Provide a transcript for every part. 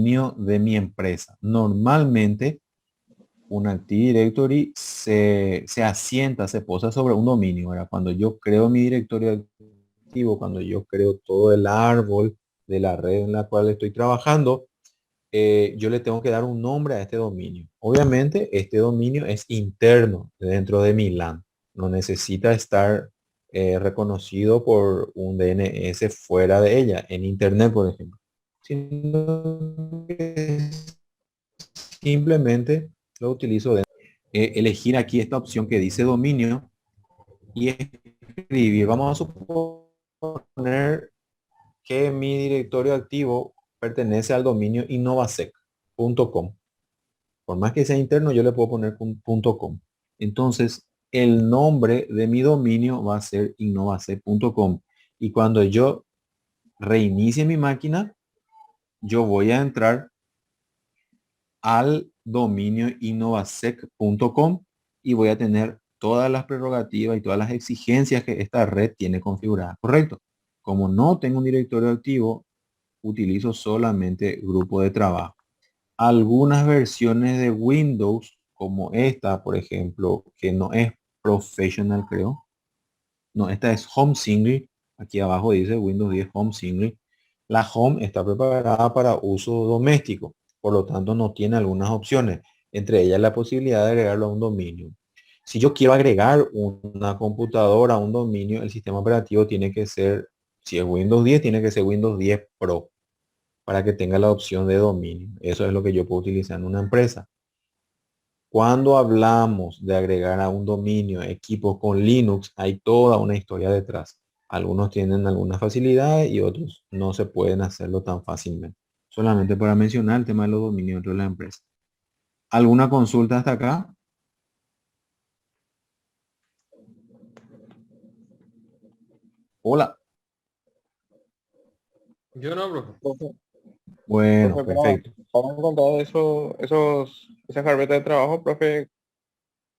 dominio de mi empresa. Normalmente un Active Directory se asienta, se posa sobre un dominio. ¿Verdad? Cuando yo creo mi directorio activo, cuando yo creo todo el árbol de la red en la cual estoy trabajando, yo le tengo que dar un nombre a este dominio. Obviamente, este dominio es interno dentro de mi LAN. No necesita estar reconocido por un DNS fuera de ella, en Internet, por ejemplo. Sino que simplemente lo utilizo de elegir aquí esta opción que dice dominio y escribir. Vamos a suponer que mi directorio activo pertenece al dominio innovasec.com. Por más que sea interno, yo le puedo poner .com. Entonces, el nombre de mi dominio va a ser innovasec.com. Y cuando yo reinicie mi máquina, yo voy a entrar al dominio innovasec.com y voy a tener todas las prerrogativas y todas las exigencias que esta red tiene configurada. Correcto. Como no tengo un directorio activo, utilizo solamente grupo de trabajo. Algunas versiones de Windows, como esta, por ejemplo, que no es Professional, creo. No, esta es Home Single. Aquí abajo dice Windows 10 Home Single. La Home está preparada para uso doméstico, por lo tanto no tiene algunas opciones, entre ellas la posibilidad de agregarlo a un dominio. Si yo quiero agregar una computadora a un dominio, el sistema operativo tiene que ser, si es Windows 10, tiene que ser Windows 10 Pro para que tenga la opción de dominio. Eso es lo que yo puedo utilizar en una empresa. Cuando hablamos de agregar a un dominio equipos con Linux, hay toda una historia detrás. Algunos tienen algunas facilidades y otros no se pueden hacerlo tan fácilmente. Solamente para mencionar el tema de los dominios dentro de la empresa. ¿Alguna consulta hasta acá? Hola. Yo no, profe. Bueno, Profe, perfecto. para encontrar esas carpetas de trabajo, profe,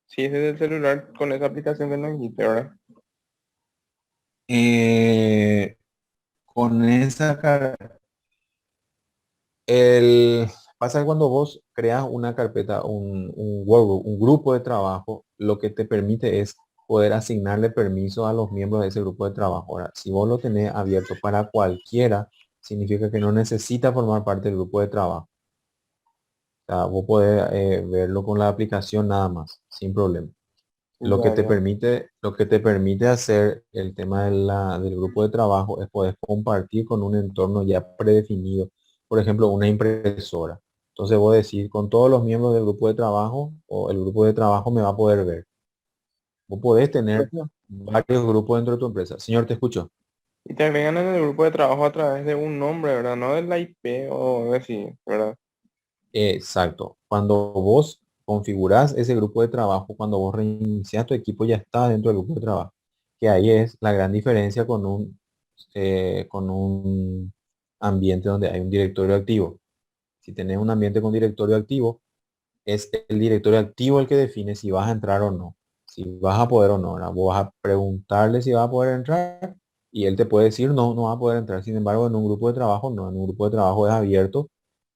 si es desde el celular con esa aplicación que nos dijiste, ¿verdad? Eh, con esa El, pasa que cuando vos creas una carpeta, un workgroup, un grupo de trabajo, lo que te permite es poder asignarle permiso a los miembros de ese grupo de trabajo. Ahora, si vos lo tenés abierto para cualquiera, significa que no necesita formar parte del grupo de trabajo. O sea, vos podés verlo con la aplicación nada más, sin problema. Ya, ya. Lo que te permite hacer el tema del grupo de trabajo es poder compartir con un entorno ya predefinido, por ejemplo, una impresora. Entonces voy a decir, con todos los miembros del grupo de trabajo o el grupo de trabajo me va a poder ver. Vos podés tener Profe, varios grupos dentro de tu empresa. Señor, te escucho. y te agregan en el grupo de trabajo a través de un nombre, ¿verdad? No de la IP o algo así, ¿verdad? Exacto. Cuando vos configurás ese grupo de trabajo, cuando vos reinicias tu equipo ya está dentro del grupo de trabajo. Que ahí es la gran diferencia con un ambiente donde hay un directorio activo. Si tenés un ambiente con directorio activo, es el directorio activo el que define si vas a entrar o no. Si vas a poder o no. ¿Verdad? Vos vas a preguntarle si vas a poder entrar y él te puede decir no, no va a poder entrar. Sin embargo, en un grupo de trabajo no. En un grupo de trabajo es abierto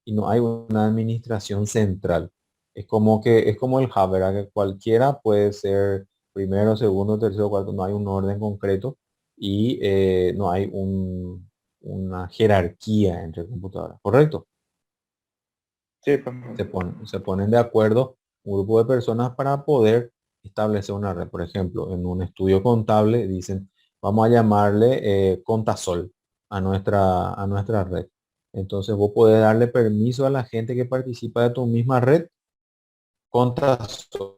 y no hay una administración central. Es como el hub, ¿verdad? Que cualquiera puede ser primero, segundo, tercero, cuarto, no hay un orden concreto y no hay una jerarquía entre computadoras, ¿correcto? Sí, profe. Se ponen de acuerdo un grupo de personas para poder establecer una red. Por ejemplo, en un estudio contable dicen, vamos a llamarle Contasol a nuestra red. Entonces vos podés darle permiso a la gente que participa de tu misma red Contasol.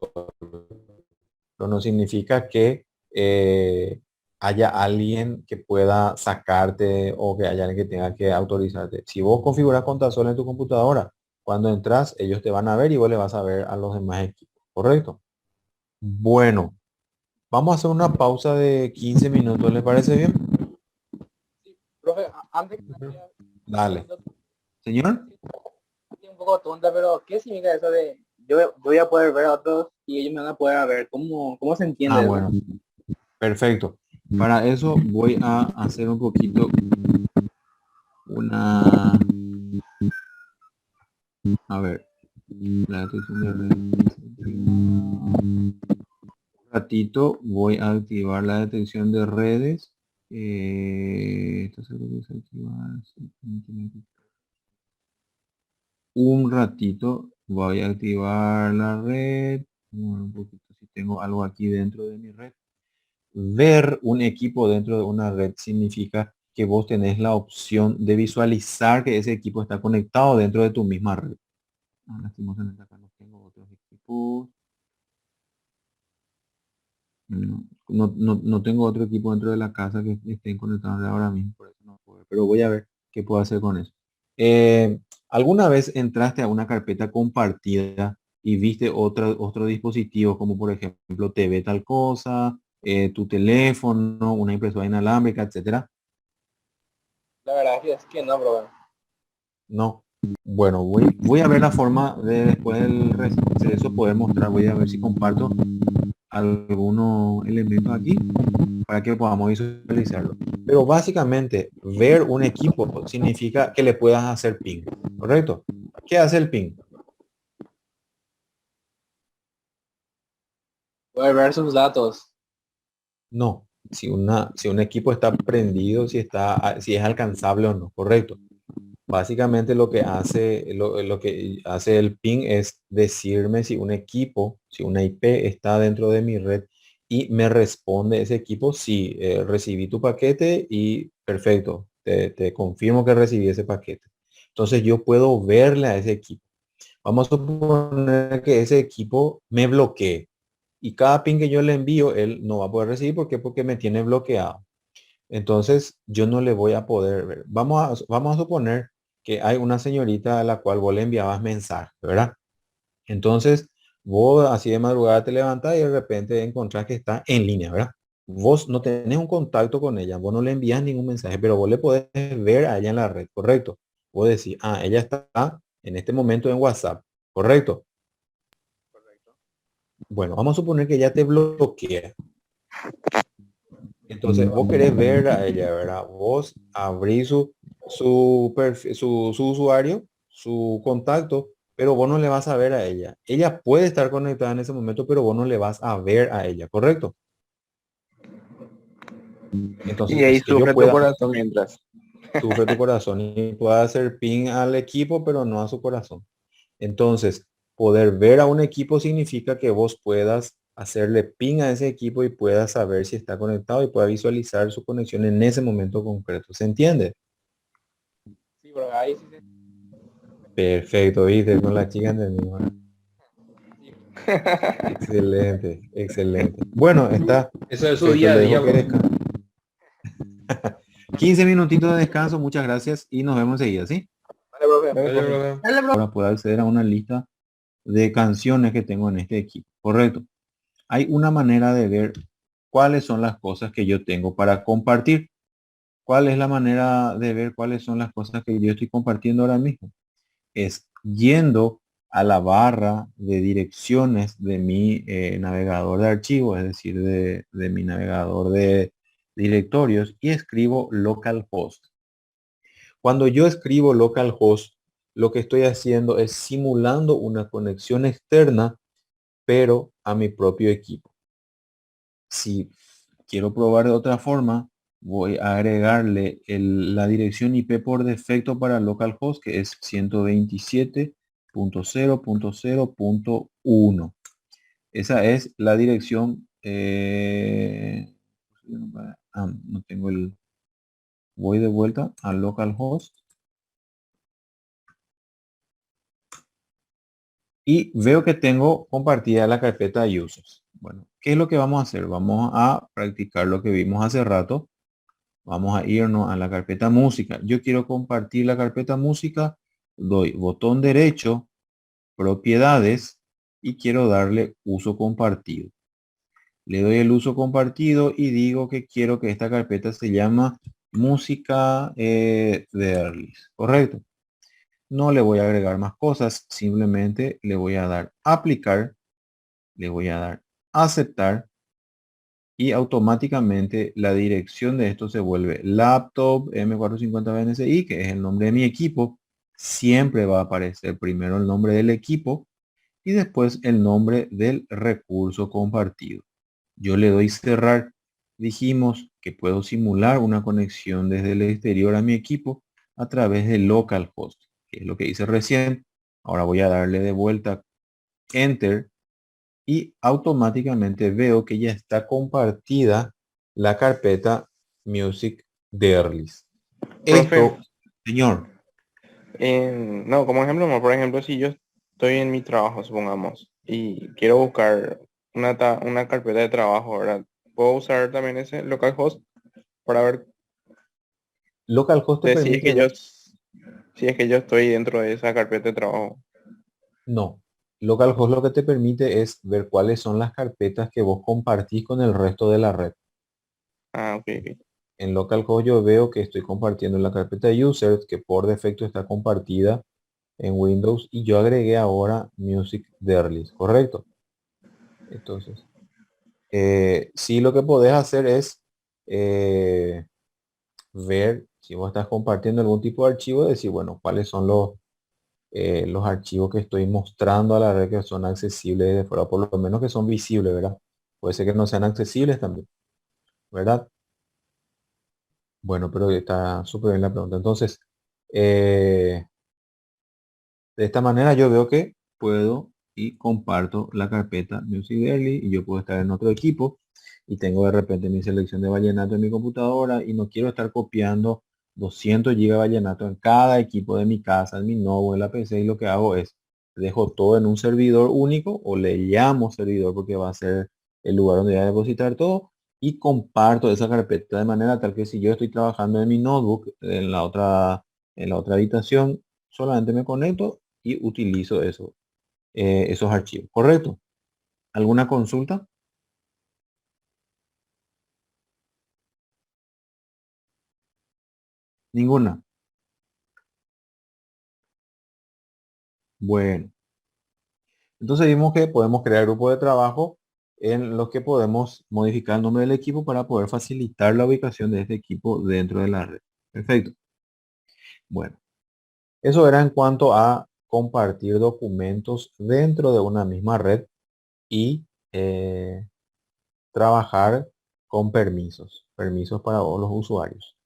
Pero no significa que haya alguien que pueda sacarte o que haya alguien que tenga que autorizarte. Si vos configuras Contasol en tu computadora, cuando entras, ellos te van a ver y vos le vas a ver a los demás equipos. ¿Correcto? Bueno, vamos a hacer una pausa de 15 minutos. ¿Le parece bien? Profe, antes que Ujú. nada, una Dale. pregunta Señor. un poco tonta, pero ¿qué significa eso de yo voy a poder ver a otros y ellos me van a poder ver? ¿Cómo se Ah, entiende eso? bueno. Perfecto. Para eso voy a hacer un poquito una A ver, la detección de redes. Un ratito voy a activar la detección de redes. Esto se puede desactivar. Un ratito voy a activar la red. Bueno, un poquito si tengo algo aquí dentro de mi red. Ver un equipo dentro de una red significa que vos tenés la opción de visualizar que ese equipo está conectado dentro de tu misma red. Lastimosamente acá no tengo otros equipos. No tengo otro equipo dentro de la casa que estén conectados ahora mismo, por eso no puedo. Pero voy a ver qué puedo hacer con eso. ¿Alguna vez entraste a una carpeta compartida y viste otro dispositivo, como por ejemplo TV tal cosa, tu teléfono, una impresora inalámbrica, etcétera? La verdad es que no, bro. No. Bueno, voy a ver la forma de después del receso poder mostrar. Voy a ver si comparto algunos elementos aquí para que podamos visualizarlo. Pero básicamente, ver un equipo significa que le puedas hacer ping, ¿correcto? ¿Qué hace el ping? Poder ver sus datos. No. Si un equipo está prendido, si es alcanzable o no, correcto. Básicamente lo que hace el ping es decirme si un equipo, si una IP está dentro de mi red y me responde ese equipo si recibí tu paquete y perfecto, te confirmo que recibí ese paquete. Entonces yo puedo verle a ese equipo. Vamos a suponer que ese equipo me bloquee y cada ping que yo le envío, él no va a poder recibir. ¿Por qué? Porque me tiene bloqueado. Entonces, yo no le voy a poder ver. Vamos a suponer que hay una señorita a la cual vos le enviabas mensaje, ¿verdad? Entonces, vos así de madrugada te levantas y de repente encontrás que está en línea, ¿verdad? Vos no tenés un contacto con ella, vos no le envías ningún mensaje, pero vos le podés ver a ella en la red, ¿correcto? Vos decís, ella está en este momento en WhatsApp, ¿correcto? Bueno, vamos a suponer que ella te bloquea. Entonces, vos querés ver a ella, ¿verdad? Vos abrís su usuario, su contacto, pero vos no le vas a ver a ella. Ella puede estar conectada en ese momento, pero vos no le vas a ver a ella, ¿correcto? Y Entonces, ahí es que yo sufre tu pueda, corazón mientras. sufre tu corazón y pueda hacer ping al equipo, pero no a su corazón. Entonces, poder ver a un equipo significa que vos puedas hacerle ping a ese equipo y puedas saber si está conectado y pueda visualizar su conexión en ese momento concreto. ¿Se entiende? Sí, bro, ahí sí, Perfecto, viste, con la chica entendimos. sí. Excelente, excelente. Bueno, está Eso es su perfecto, día a le día, dejo que bro. descanse. 15 minutitos de descanso, muchas gracias y nos vemos enseguida, ¿sí? Vale, profe. Dale, Dale, profe. bro. Ahora puedo acceder a una lista de canciones que tengo en este equipo, correcto. Hay una manera de ver cuáles son las cosas que yo tengo para compartir. ¿Cuál es la manera de ver cuáles son las cosas que yo estoy compartiendo ahora mismo? Es yendo a la barra de direcciones de mi navegador de archivos, es decir, de mi navegador de directorios y escribo localhost. Cuando yo escribo localhost, lo que estoy haciendo es simulando una conexión externa, pero a mi propio equipo. Si quiero probar de otra forma, voy a agregarle la dirección IP por defecto para localhost, que es 127.0.0.1. Esa es la dirección. No tengo el. Voy de vuelta a localhost y veo que tengo compartida la carpeta de users. Bueno, ¿qué es lo que vamos a hacer? Vamos a practicar lo que vimos hace rato. Vamos a irnos a la carpeta música. Yo quiero compartir la carpeta música. Doy botón derecho, propiedades y quiero darle uso compartido. Le doy el uso compartido y digo que quiero que esta carpeta se llama música de Erlis. ¿Correcto? No le voy a agregar más cosas. Simplemente le voy a dar aplicar. Le voy a dar aceptar y automáticamente la dirección de esto se vuelve laptop M450 BNCI, que es el nombre de mi equipo, siempre va a aparecer primero el nombre del equipo y después el nombre del recurso compartido. Yo le doy cerrar. Dijimos que puedo simular una conexión desde el exterior a mi equipo a través de localhost, que es lo que hice recién. Ahora voy a darle de vuelta Enter y automáticamente veo que ya está compartida la carpeta Music Dearlist. Profe, Esto, señor, no, como ejemplo, por ejemplo, si yo estoy en mi trabajo, supongamos, y quiero buscar una carpeta de trabajo, ¿verdad? ¿Puedo usar también ese localhost para ver localhost te si es permite que yo, dos. si es que yo estoy dentro de esa carpeta de trabajo? No. Localhost lo que te permite es ver cuáles son las carpetas que vos compartís con el resto de la red. Ah, ok, ok. En localhost yo veo que estoy compartiendo la carpeta de users que por defecto está compartida en Windows y yo agregué ahora Music Dearlist, ¿correcto? Entonces, sí lo que podés hacer es eh, ver si vos estás compartiendo algún tipo de archivo, decir, bueno, cuáles son los archivos que estoy mostrando a la red que son accesibles desde fuera, por lo menos que son visibles, ¿verdad? Puede ser que no sean accesibles también, ¿verdad? Bueno, pero está súper bien la pregunta. Entonces, de esta manera yo veo que puedo y comparto la carpeta Music Daily y yo puedo estar en otro equipo y tengo de repente mi selección de vallenato en mi computadora y no quiero estar copiando 200 GB de vallenato en cada equipo de mi casa, en mi Novo, en la PC y lo que hago es dejo todo en un servidor único o le llamo servidor porque va a ser el lugar donde voy a depositar todo y comparto esa carpeta de manera tal que si yo estoy trabajando en mi notebook en la otra habitación solamente me conecto y utilizo eso, esos archivos. ¿Correcto? ¿Alguna consulta? Ninguna. Bueno, entonces vimos que podemos crear grupos de trabajo en los que podemos modificar el nombre del equipo para poder facilitar la ubicación de este equipo dentro de la red. Perfecto. Bueno, eso era en cuanto a compartir documentos dentro de una misma red y trabajar con permisos para todos los usuarios.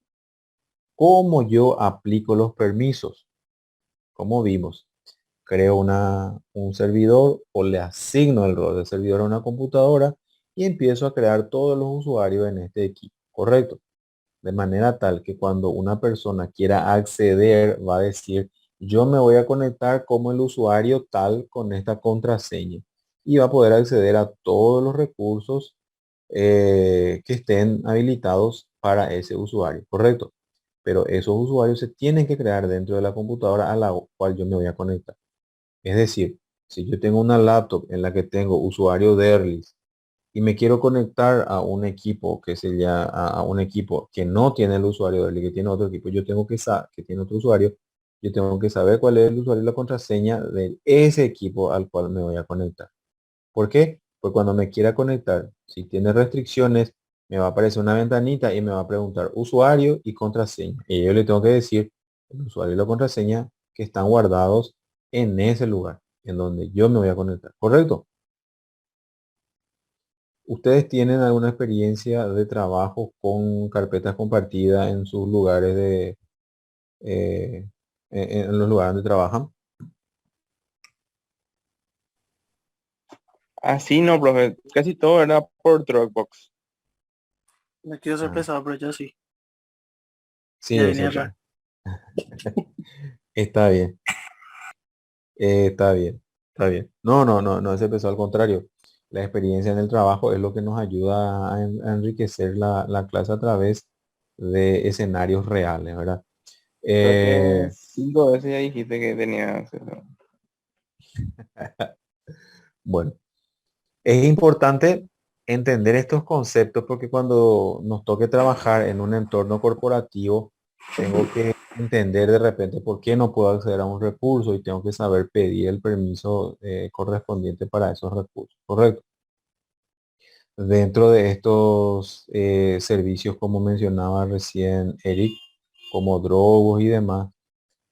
¿Cómo yo aplico los permisos? Como vimos, creo un servidor o le asigno el rol de servidor a una computadora y empiezo a crear todos los usuarios en este equipo, ¿correcto? De manera tal que cuando una persona quiera acceder va a decir, yo me voy a conectar como el usuario tal con esta contraseña y va a poder acceder a todos los recursos que estén habilitados para ese usuario, ¿correcto? Pero esos usuarios se tienen que crear dentro de la computadora a la cual yo me voy a conectar. Es decir, si yo tengo una laptop en la que tengo usuario de Erlis y me quiero conectar a un equipo que se llama a un equipo que no tiene el usuario de Erlis, que tiene otro equipo, yo tengo que saber que tiene otro usuario, yo tengo que saber cuál es el usuario y la contraseña de ese equipo al cual me voy a conectar. ¿Por qué? Pues cuando me quiera conectar, si tiene restricciones, me va a aparecer una ventanita y me va a preguntar usuario y contraseña. Y yo le tengo que decir el usuario y la contraseña que están guardados en ese lugar, en donde yo me voy a conectar. ¿Correcto? ¿Ustedes tienen alguna experiencia de trabajo con carpetas compartidas en sus lugares en los lugares donde trabajan? Así no, profe. Casi todo era por Dropbox. No quiero ser Ah, pesado, pero yo sí. sí, Ya eso venía está. acá. Está bien. Está bien, está bien. No, no, no, no es empezó al contrario. La experiencia en el trabajo es lo que nos ayuda a enriquecer la clase a través de escenarios reales, ¿verdad? Creo que Eh, 5 veces ya dijiste que tenías eso. bueno, es importante entender estos conceptos porque cuando nos toque trabajar en un entorno corporativo, tengo que entender de repente por qué no puedo acceder a un recurso y tengo que saber pedir el permiso correspondiente para esos recursos, ¿correcto? Dentro de estos servicios, como mencionaba recién Eric, como Drogos y demás,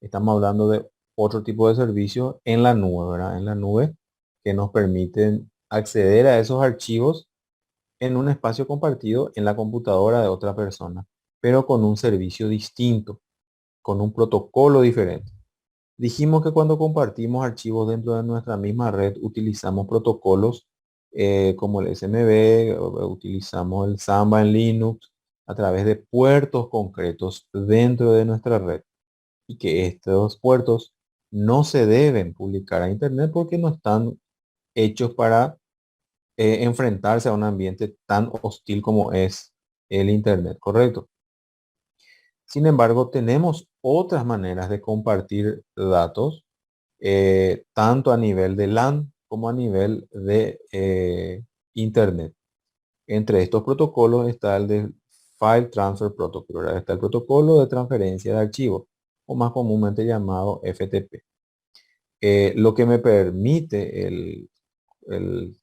Estamos hablando de otro tipo de servicio en la nube, ¿verdad? En la nube que nos permiten acceder a esos archivos en un espacio compartido en la computadora de otra persona, pero con un servicio distinto, con un protocolo diferente. Dijimos que cuando compartimos archivos dentro de nuestra misma red utilizamos protocolos como el SMB, utilizamos el Samba en Linux a través de puertos concretos dentro de nuestra red y que estos puertos no se deben publicar a Internet porque no están hechos para enfrentarse a un ambiente tan hostil como es el Internet, ¿correcto? Sin embargo, tenemos otras maneras de compartir datos, tanto a nivel de LAN como a nivel de Internet. Entre estos protocolos está el de File Transfer Protocol, ¿verdad? Está el protocolo de transferencia de archivos, o más comúnmente llamado FTP. Lo que me permite el- el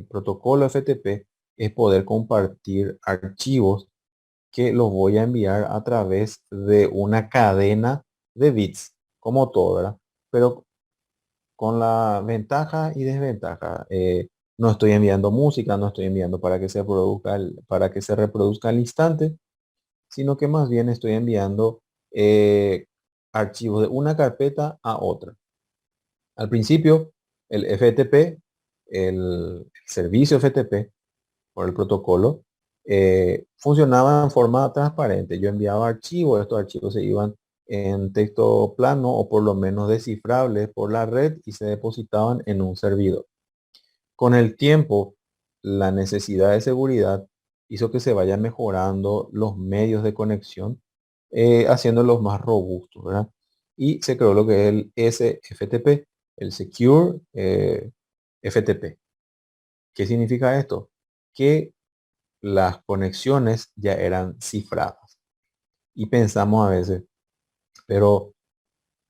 protocolo FTP es poder compartir archivos que los voy a enviar a través de una cadena de bits, como todo, ¿verdad? Pero con la ventaja y desventaja. No estoy enviando música, no estoy enviando para que se produzca para que se reproduzca al instante, sino que más bien estoy enviando archivos de una carpeta a otra. Al principio, el FTP, el servicio FTP, por el protocolo, funcionaba en forma transparente. Yo enviaba archivos, estos archivos se iban en texto plano o por lo menos descifrables por la red y se depositaban en un servidor. Con el tiempo, la necesidad de seguridad hizo que se vayan mejorando los medios de conexión, haciéndolos más robustos, ¿verdad? Y se creó lo que es el SFTP, el Secure FTP. ¿Qué significa esto? Que las conexiones ya eran cifradas. Y pensamos a veces, pero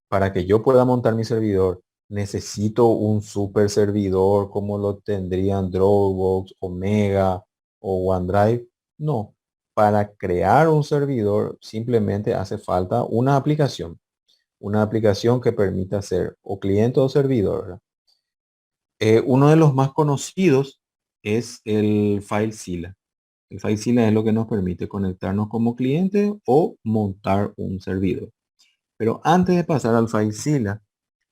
para que yo pueda montar mi servidor, necesito un super servidor como lo tendrían Dropbox, Omega o OneDrive. No, para crear un servidor simplemente hace falta una aplicación que permita ser o cliente o servidor, ¿verdad? Uno de los más conocidos es el FileZilla. El FileZilla es lo que nos permite conectarnos como cliente o montar un servidor. Pero antes de pasar al FileZilla,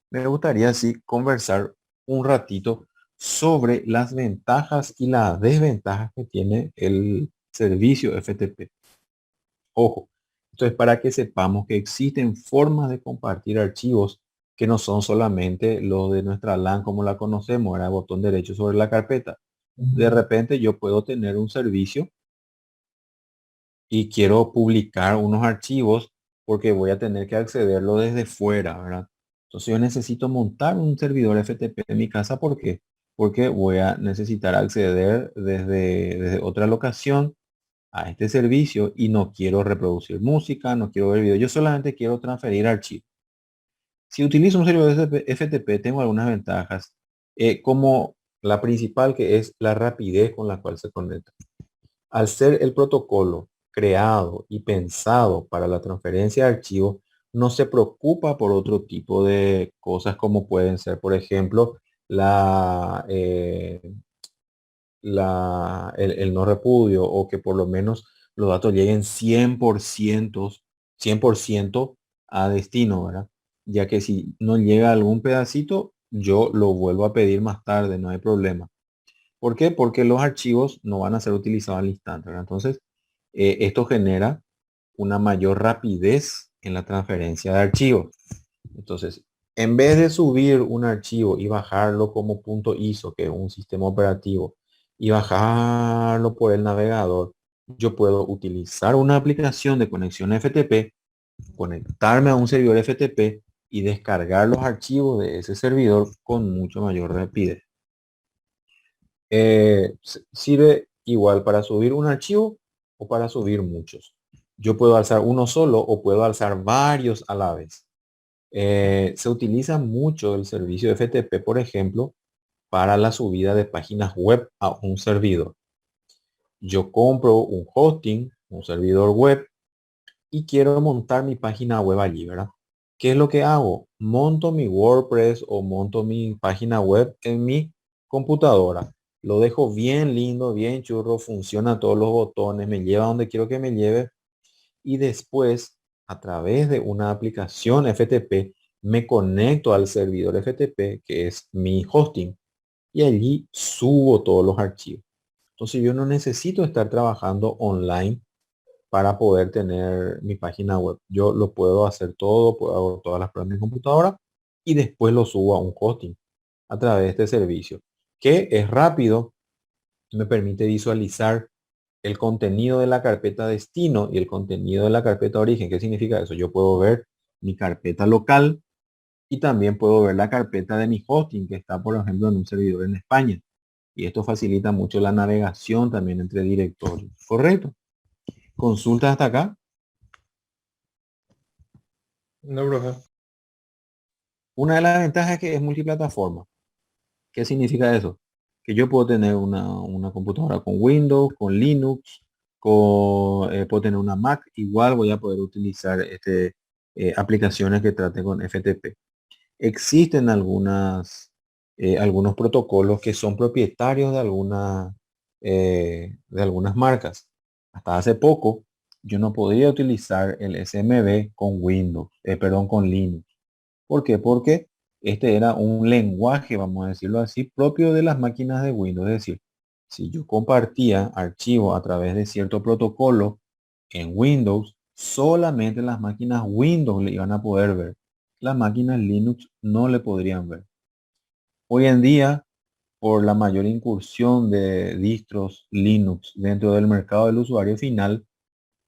me gustaría así conversar un ratito sobre las ventajas y las desventajas que tiene el servicio FTP. Ojo, esto es para que sepamos que existen formas de compartir archivos que no son solamente los de nuestra LAN como la conocemos, era botón derecho sobre la carpeta. De repente yo puedo tener un servicio y quiero publicar unos archivos porque voy a tener que accederlo desde fuera, ¿verdad? Entonces yo necesito montar un servidor FTP en mi casa. ¿Por qué? Porque voy a necesitar acceder desde otra locación a este servicio y no quiero reproducir música, no quiero ver videos, yo solamente quiero transferir archivos. Si utilizo un servidor FTP tengo algunas ventajas, como la principal, que es la rapidez con la cual se conecta. Al ser el protocolo creado y pensado para la transferencia de archivos, no se preocupa por otro tipo de cosas como pueden ser, por ejemplo, el no repudio o que por lo menos los datos lleguen 100% a destino, ¿verdad? Ya que si no llega algún pedacito, yo lo vuelvo a pedir más tarde, no hay problema. ¿Por qué? Porque los archivos no van a ser utilizados al instante, ¿verdad? Entonces, esto genera una mayor rapidez en la transferencia de archivos. Entonces, en vez de subir un archivo y bajarlo como punto ISO, que es un sistema operativo, y bajarlo por el navegador, yo puedo utilizar una aplicación de conexión FTP, conectarme a un servidor FTP y descargar los archivos de ese servidor con mucho mayor rapidez. Sirve igual para subir un archivo o para subir muchos. Yo puedo alzar uno solo o puedo alzar varios a la vez. Se utiliza mucho el servicio FTP, por ejemplo, para la subida de páginas web a un servidor. Yo compro un hosting, un servidor web, y quiero montar mi página web allí, ¿verdad? ¿Qué es lo que hago? Monto mi WordPress o monto mi página web en mi computadora. Lo dejo bien lindo, bien churro, funciona todos los botones, me lleva donde quiero que me lleve. Y después, a través de una aplicación FTP, me conecto al servidor FTP, que es mi hosting, y allí subo todos los archivos. Entonces yo no necesito estar trabajando online para poder tener mi página web. Yo lo puedo hacer todo, puedo hacer todas las pruebas en mi computadora y después lo subo a un hosting a través de este servicio, que es rápido, me permite visualizar el contenido de la carpeta destino y el contenido de la carpeta origen. ¿Qué significa eso? Yo puedo ver mi carpeta local y también puedo ver la carpeta de mi hosting que está, por ejemplo, en un servidor en España. Y esto facilita mucho la navegación también entre directorios. ¿Correcto? Consulta hasta acá. No, profe. Una de las ventajas es que es multiplataforma. ¿Qué significa eso? Que yo puedo tener una computadora con Windows, con Linux, puedo tener una Mac. Igual voy a poder utilizar aplicaciones que traten con FTP. Existen algunos protocolos que son propietarios de algunas marcas. Hasta hace poco yo no podía utilizar el SMB con Windows, perdón, con Linux. ¿Por qué? Porque este era un lenguaje, vamos a decirlo así, propio de las máquinas de Windows. Es decir, si yo compartía archivos a través de cierto protocolo en Windows, solamente las máquinas Windows le iban a poder ver. Las máquinas Linux no le podrían ver. Hoy en día, por la mayor incursión de distros Linux dentro del mercado del usuario final,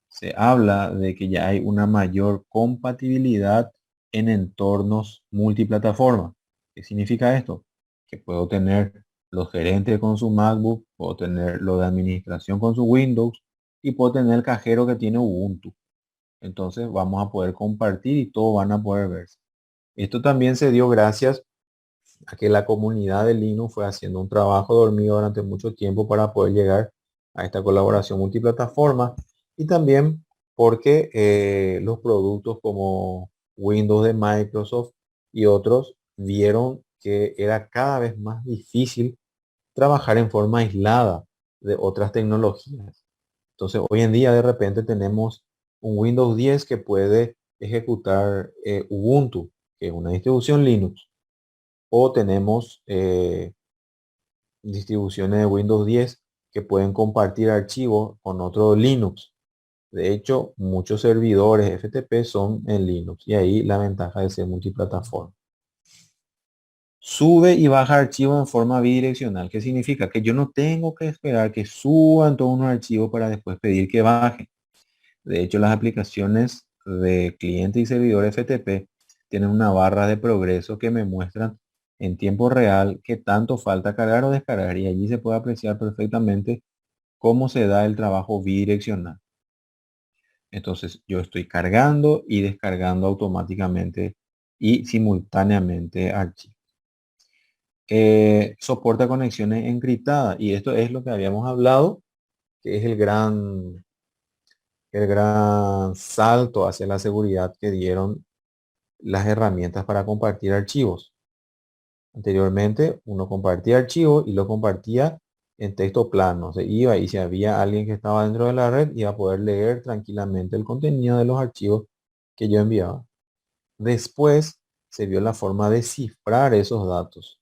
se habla de que ya hay una mayor compatibilidad en entornos multiplataforma. ¿Qué significa esto? Que puedo tener los gerentes con su MacBook, puedo tener lo de administración con su Windows y puedo tener el cajero que tiene Ubuntu. Entonces vamos a poder compartir y todos van a poder verse. Esto también se dio gracias a que la comunidad de Linux fue haciendo un trabajo dormido durante mucho tiempo para poder llegar a esta colaboración multiplataforma y también porque los productos como Windows de Microsoft y otros vieron que era cada vez más difícil trabajar en forma aislada de otras tecnologías. Entonces hoy en día de repente tenemos un Windows 10 que puede ejecutar Ubuntu, que es una distribución Linux, o tenemos distribuciones de Windows 10 que pueden compartir archivos con otro Linux. De hecho, muchos servidores FTP son en Linux y ahí la ventaja de ser multiplataforma. Sube y baja archivos en forma bidireccional. ¿Qué significa? Que yo no tengo que esperar que suban todos unos archivos para después pedir que bajen. De hecho, las aplicaciones de cliente y servidor FTP tienen una barra de progreso que me muestran en tiempo real qué tanto falta cargar o descargar y allí se puede apreciar perfectamente cómo se da el trabajo bidireccional. Entonces yo estoy cargando y descargando automáticamente y simultáneamente archivos. Soporta conexiones encriptadas y esto es lo que habíamos hablado, que es el gran salto hacia la seguridad que dieron las herramientas para compartir archivos. Anteriormente uno compartía archivos y lo compartía en texto plano. Se iba y si había alguien que estaba dentro de la red iba a poder leer tranquilamente el contenido de los archivos que yo enviaba. Después se vio la forma de cifrar esos datos.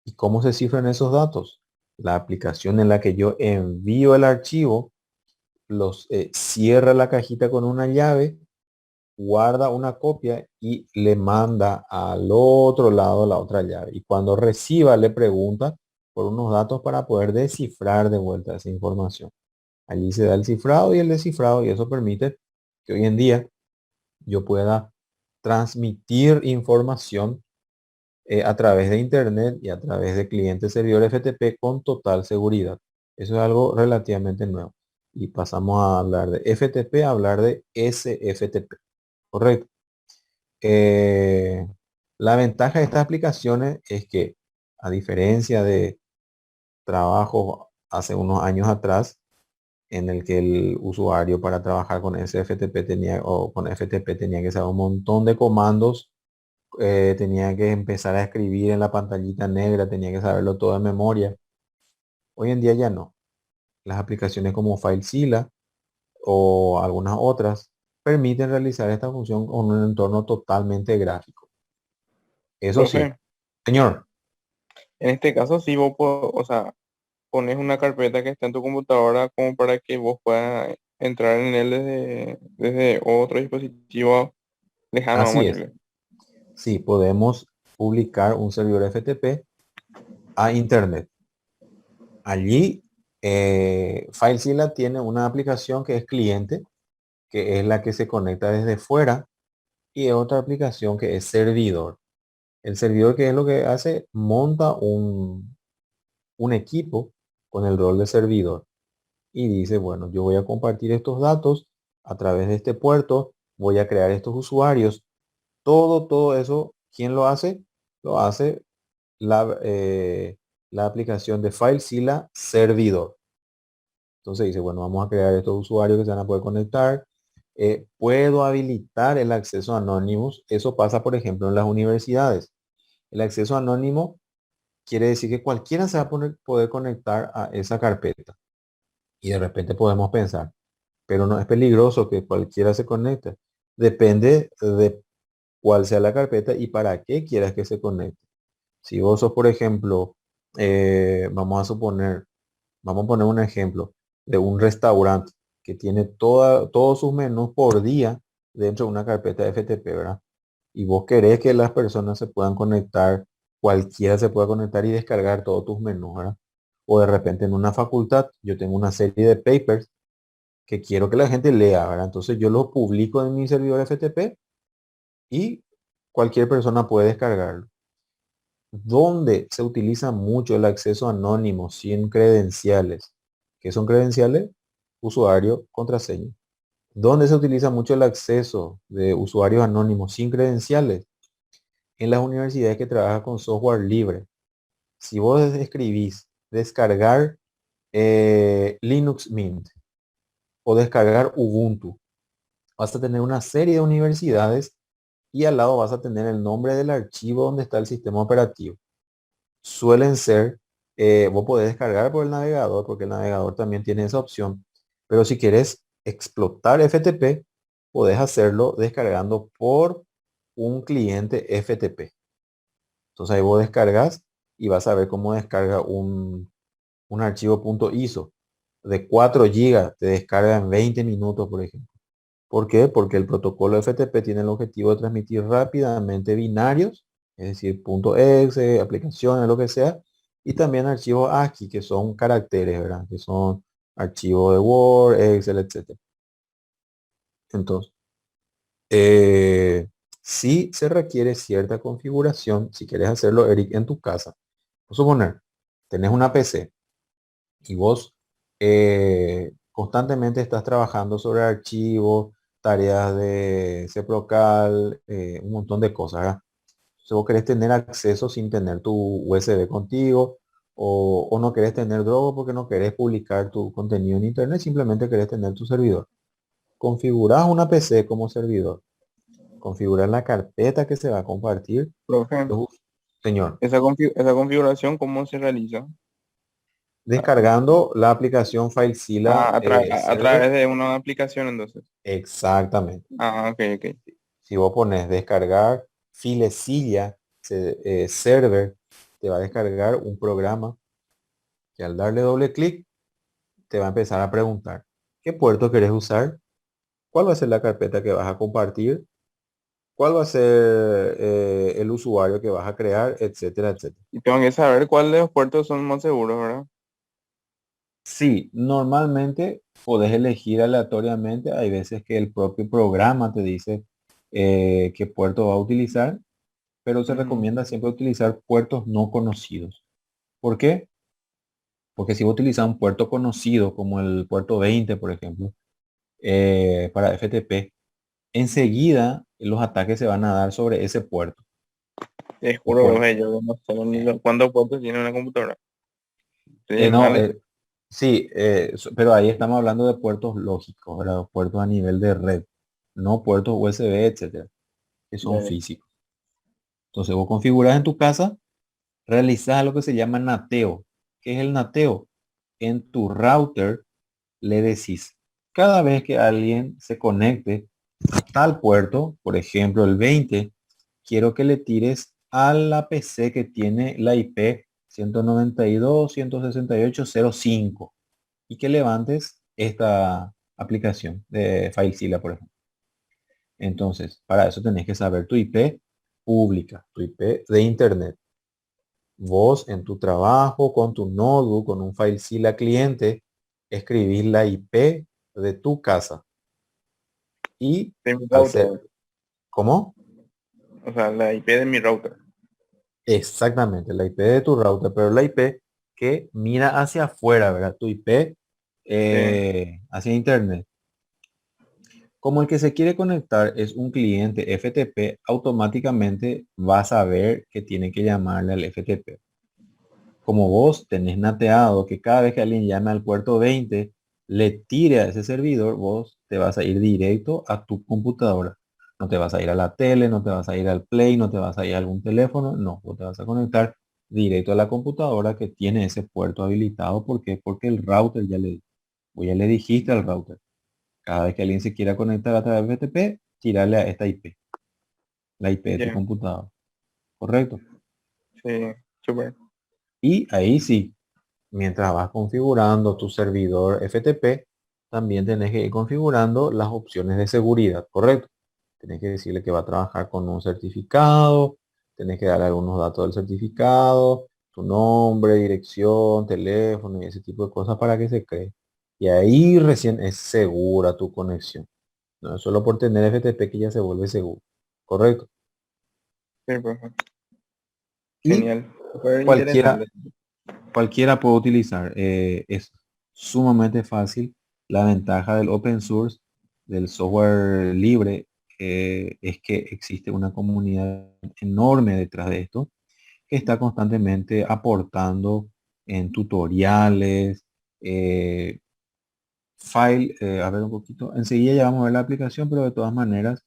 ¿Y cómo se cifran esos datos? La aplicación en la que yo envío el archivo los cierra la cajita con una llave, guarda una copia y le manda al otro lado la otra llave. Y cuando reciba le pregunta por unos datos para poder descifrar de vuelta esa información. Allí se da el cifrado y el descifrado y eso permite que hoy en día yo pueda transmitir información a través de internet y a través de clientes servidores FTP con total seguridad. Eso es algo relativamente nuevo. Y pasamos a hablar de FTP a hablar de SFTP. Correcto. Eh, la ventaja de estas aplicaciones es que, a diferencia de trabajo hace unos años atrás, en el que el usuario para trabajar con ese FTP tenía, o con FTP tenía que saber un montón de comandos, tenía que empezar a escribir en la pantallita negra, tenía que saberlo todo de memoria. Hoy en día ya no. Las aplicaciones como FileZilla o algunas otras permiten realizar esta función con un entorno totalmente gráfico. Eso sí, Profe, señor, en este caso sí vos, o sea, pones una carpeta que está en tu computadora como para que vos puedas entrar en él desde otro dispositivo lejano, vamos a así es. decirle. Sí, podemos publicar un servidor FTP a Internet. Allí, FileZilla tiene una aplicación que es cliente, que es la que se conecta desde fuera, y otra aplicación que es servidor. El servidor, que es lo que hace, monta un equipo con el rol de servidor y dice, bueno, yo voy a compartir estos datos a través de este puerto, voy a crear estos usuarios. Todo eso, ¿quién lo hace? Lo hace la aplicación de FileZilla servidor. Entonces dice, bueno, vamos a crear estos usuarios que se van a poder conectar. Puedo habilitar el acceso anónimo. Eso pasa, por ejemplo, en las universidades. El acceso anónimo quiere decir que cualquiera se va a poder conectar a esa carpeta. Y de repente podemos pensar, pero no es peligroso que cualquiera se conecte. Depende de cuál sea la carpeta y para qué quieras que se conecte. Si vos sos, por ejemplo, vamos a poner un ejemplo de un restaurante que tiene todos sus menús por día dentro de una carpeta de FTP, ¿verdad? Y vos querés que las personas se puedan conectar, cualquiera se pueda conectar y descargar todos tus menús, ¿verdad? O de repente en una facultad yo tengo una serie de papers que quiero que la gente lea, ¿verdad? Entonces yo los publico en mi servidor FTP y cualquier persona puede descargarlo. Donde se utiliza mucho el acceso anónimo sin credenciales. ¿Qué son credenciales? Usuario, contraseña. ¿Dónde se utiliza mucho el acceso de usuarios anónimos sin credenciales? En las universidades que trabajan con software libre. Si vos escribís descargar Linux Mint o descargar Ubuntu, vas a tener una serie de universidades y al lado vas a tener el nombre del archivo donde está el sistema operativo. Suelen ser, vos podés descargar por el navegador, porque el navegador también tiene esa opción. Pero si quieres explotar FTP, podés hacerlo descargando por un cliente FTP. Entonces ahí vos descargas y vas a ver cómo descarga un archivo .iso de 4 gigas, te descarga en 20 minutos, por ejemplo. ¿Por qué? Porque el protocolo FTP tiene el objetivo de transmitir rápidamente binarios, es decir, .exe, aplicaciones, lo que sea, y también archivos ASCII, que son caracteres, ¿verdad? Que son archivos de Word, Excel, etcétera. Entonces, sí se requiere cierta configuración, si quieres hacerlo, Eric, en tu casa. Por suponer, tenés una PC y vos constantemente estás trabajando sobre archivos, tareas de CPROCAL, un montón de cosas, ¿verdad? Si vos querés tener acceso sin tener tu USB contigo, o no querés tener Dropbox porque no querés publicar tu contenido en internet, simplemente querés tener tu servidor. Configurás una PC como servidor, configurar la carpeta que se va a compartir. Profe, Uf, señor, esa configuración, ¿cómo se realiza? descargando la aplicación FileZilla A Server. través de una aplicación entonces. Exactamente. Ah, ok, ok. Si vos pones descargar FileZilla Server, te va a descargar un programa que al darle doble clic te va a empezar a preguntar qué puerto querés usar, cuál va a ser la carpeta que vas a compartir, cuál va a ser el usuario que vas a crear, etcétera, etcétera. Y tengo que saber cuáles de los puertos son más seguros, ¿verdad? Sí, normalmente podés elegir aleatoriamente. Hay veces que el propio programa te dice qué puerto va a utilizar, pero se Ujú. recomienda siempre utilizar puertos no conocidos. ¿Por qué? Porque si vos utilizas un puerto conocido como el puerto 20, por ejemplo, para FTP, enseguida los ataques se van a dar sobre ese puerto. Te Los juro, puertos. profe, yo no sé ni cuántos puertos tiene una computadora. Estoy No, mal. Sí, pero ahí estamos hablando de puertos lógicos, ¿verdad? Puertos a nivel de red, no puertos USB, etcétera, que son Ya, físicos. Entonces vos configuras en tu casa, realizás lo que se llama nateo. ¿Qué es el nateo? En tu router le decís, cada vez que alguien se conecte a tal puerto, por ejemplo el 20, quiero que le tires a la PC que tiene la IP 192.168.0.5 y que levantes esta aplicación de FileZilla, por ejemplo. Entonces, para eso tenés que saber tu IP pública, tu IP de Internet. Vos en tu trabajo, con tu notebook, con un FileZilla cliente, escribís la IP de tu casa. Y de mi al ser, router, ¿cómo? o sea, la IP de mi router. Exactamente, la IP de tu router, pero la IP que mira hacia afuera, ¿verdad? Tu IP Sí, hacia Internet. Como el que se quiere conectar es un cliente FTP, automáticamente va a saber que tiene que llamarle al FTP. Como vos tenés nateado que cada vez que alguien llame al puerto 20, le tire a ese servidor, vos te vas a ir directo a tu computadora. No te vas a ir a la tele, no te vas a ir al Play, no te vas a ir a algún teléfono, no, vos te vas a conectar directo a la computadora que tiene ese puerto habilitado. ¿Por qué? Porque el router vos ya le dijiste al router. Cada vez que alguien se quiera conectar a través de FTP, tirarle a esta IP, la IP de tu ya, computadora. ¿Correcto? sí, súper. Y ahí sí, mientras vas configurando tu servidor FTP, también tenés que ir configurando las opciones de seguridad, ¿correcto? Tenés que decirle que va a trabajar con un certificado, tenés que darle algunos datos del certificado, tu nombre, dirección, teléfono y ese tipo de cosas para que se cree. Y ahí recién es segura tu conexión. No es solo por tener FTP que ya se vuelve seguro. ¿Correcto? Sí, perfecto. Y Genial, súper cualquiera, interesante. cualquiera puede utilizar. Es sumamente fácil. La ventaja del open source, del software libre, es que existe una comunidad enorme detrás de esto que está constantemente aportando en tutoriales, a ver un poquito. Enseguida ya vamos a ver la aplicación, pero de todas maneras,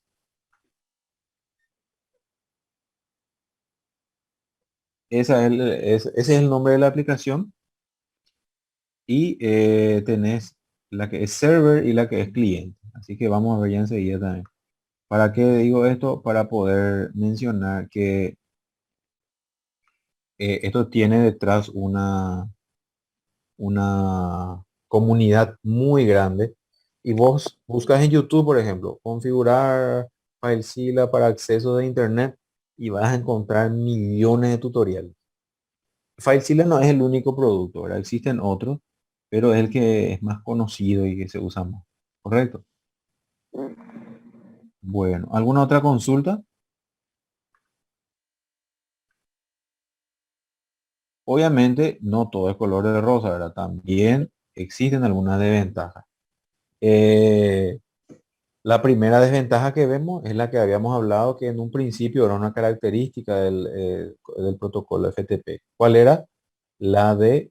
ese es el nombre de la aplicación. Y tenés la que es server y la que es cliente. Así que vamos a ver ya enseguida también. ¿Para qué digo esto? Para poder mencionar que esto tiene detrás una comunidad muy grande. Y vos buscas en YouTube, por ejemplo, configurar FileZilla para acceso de Internet y vas a encontrar millones de tutoriales. FileZilla no es el único producto, ¿verdad? Existen otros, pero es el que es más conocido y que se usa más. ¿Correcto? Bueno, ¿alguna otra consulta? Obviamente no todo es color de rosa, ¿verdad? También existen algunas desventajas. Eh, la primera desventaja que vemos es la que habíamos hablado, que en un principio era una característica del protocolo FTP. ¿Cuál era? La de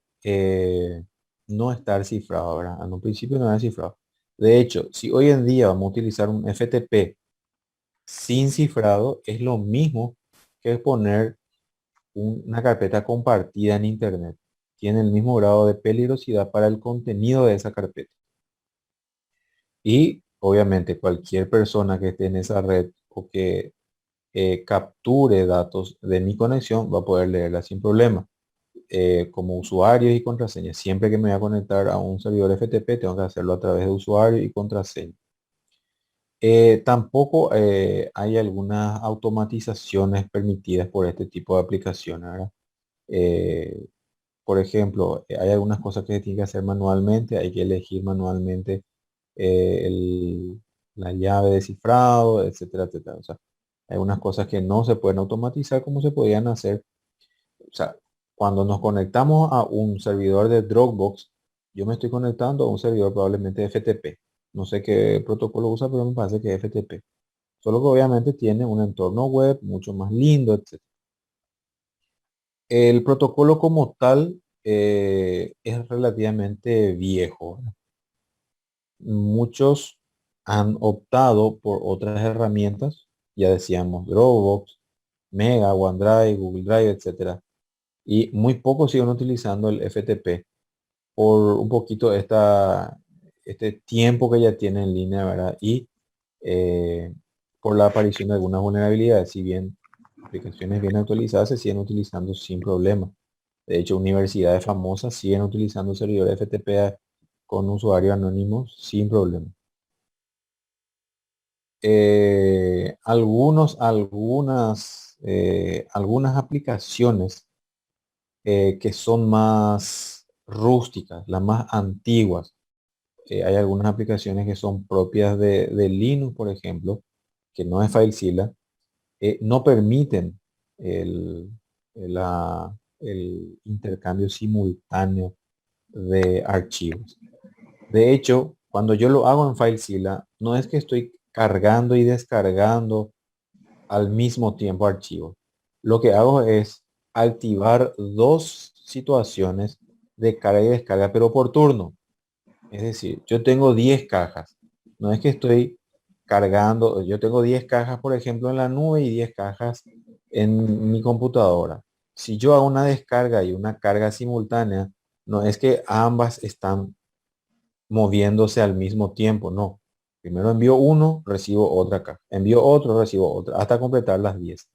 no estar cifrado, ¿verdad? En un principio no era cifrado. De hecho, si hoy en día vamos a utilizar un FTP sin cifrado, es lo mismo que poner una carpeta compartida en Internet. Tiene el mismo grado de peligrosidad para el contenido de esa carpeta. Y obviamente cualquier persona que esté en esa red o que capture datos de mi conexión va a poder leerla sin problema. Como usuarios y contraseñas. Siempre que me voy a conectar a un servidor FTP, tengo que hacerlo a través de usuario y contraseña. Tampoco hay algunas automatizaciones permitidas por este tipo de aplicaciones, ¿verdad? Eh, por ejemplo, hay algunas cosas que se tienen que hacer manualmente, hay que elegir manualmente eh, el- la llave de cifrado, etcétera, etcétera. O sea, hay unas cosas que no se pueden automatizar como se podían hacer. O sea, cuando nos conectamos a un servidor de Dropbox, yo me estoy conectando a un servidor probablemente FTP. No sé qué protocolo usa, pero me parece que es FTP. Solo que obviamente tiene un entorno web mucho más lindo, etcétera. El protocolo como tal es relativamente viejo. Muchos han optado por otras herramientas, ya decíamos Dropbox, Mega, OneDrive, Google Drive, etcétera. Y muy pocos siguen utilizando el FTP por un poquito este tiempo que ya tiene en línea, ¿verdad? Y eh, por la aparición de algunas vulnerabilidades, si bien aplicaciones bien actualizadas se siguen utilizando sin problema. De hecho, universidades famosas siguen utilizando servidores FTP con usuarios anónimos sin problema. Algunas aplicaciones que son más rústicas, las más antiguas. Hay algunas aplicaciones que son propias de Linux, por ejemplo, que no es FileZilla, no permiten el, el intercambio simultáneo de archivos. De hecho, cuando yo lo hago en FileZilla, no es que estoy cargando y descargando al mismo tiempo archivos. Lo que hago es activar dos situaciones de carga y descarga, pero por turno. Es decir, yo tengo 10 cajas. No es que estoy cargando, yo tengo 10 cajas, por ejemplo, en la nube y 10 cajas en mi computadora. Si yo hago una descarga y una carga simultánea, no es que ambas están moviéndose al mismo tiempo, no. Primero envío uno, recibo otra caja. Envío otro, recibo otra, hasta completar las 10.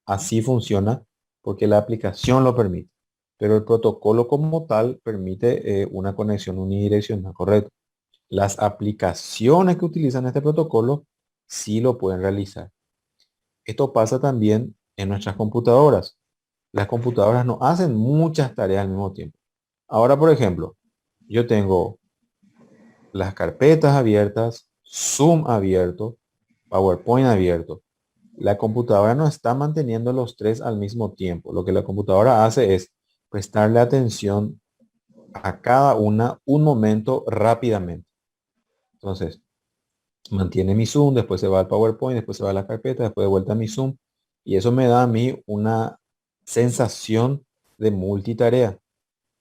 Así funciona porque la aplicación lo permite. Pero el protocolo como tal permite una conexión unidireccional, correcto. Las aplicaciones que utilizan este protocolo sí lo pueden realizar. Esto pasa también en nuestras computadoras. Las computadoras no hacen muchas tareas al mismo tiempo. Ahora, por ejemplo, yo tengo las carpetas abiertas, Zoom abierto, PowerPoint abierto. La computadora no está manteniendo los tres al mismo tiempo. Lo que la computadora hace es prestarle atención a cada una un momento rápidamente. Entonces, mantiene mi Zoom, después se va al PowerPoint, después se va a la carpeta, después de vuelta a mi Zoom. Y eso me da a mí una sensación de multitarea.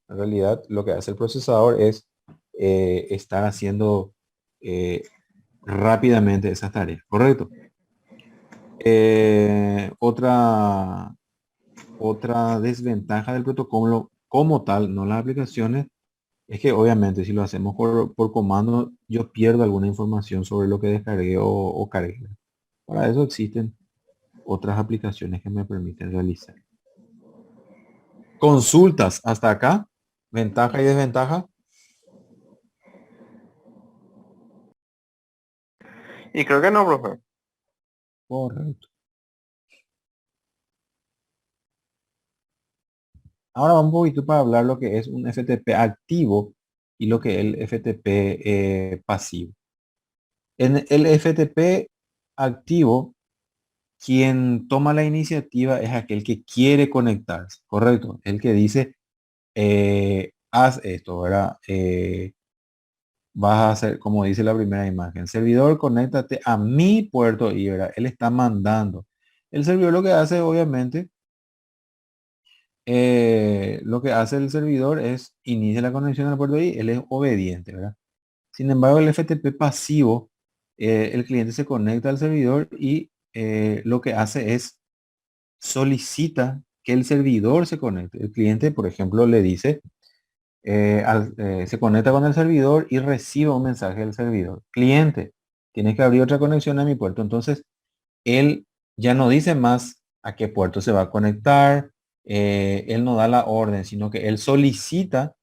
En realidad, lo que hace el procesador es estar haciendo eh, rápidamente esas tareas, ¿correcto? Otra desventaja del protocolo como tal, no las aplicaciones, es que obviamente si lo hacemos por comando, yo pierdo alguna información sobre lo que descargué o cargué. Para eso existen otras aplicaciones que me permiten realizar. Consultas hasta acá, ventaja y desventaja. Y creo que no, profe. Correcto. Ahora vamos un poquito para hablar lo que es un FTP activo y lo que es el FTP pasivo. En el FTP activo, quien toma la iniciativa es aquel que quiere conectarse, correcto. El que dice, haz esto, ¿verdad? Vas a hacer, como dice la primera imagen, servidor, conéctate a mi puerto y, ¿verdad? Él está mandando. El servidor lo que hace, obviamente, lo que hace el servidor es inicia la conexión al puerto y él es obediente, ¿verdad? Sin embargo, el FTP pasivo, el cliente se conecta al servidor y lo que hace es solicita que el servidor se conecte. El cliente, por ejemplo, le dice, se conecta con el servidor y recibe un mensaje del servidor. Cliente, tienes que abrir otra conexión a mi puerto. Entonces, él ya no dice más a qué puerto se va a conectar. Él no da la orden, sino que él solicita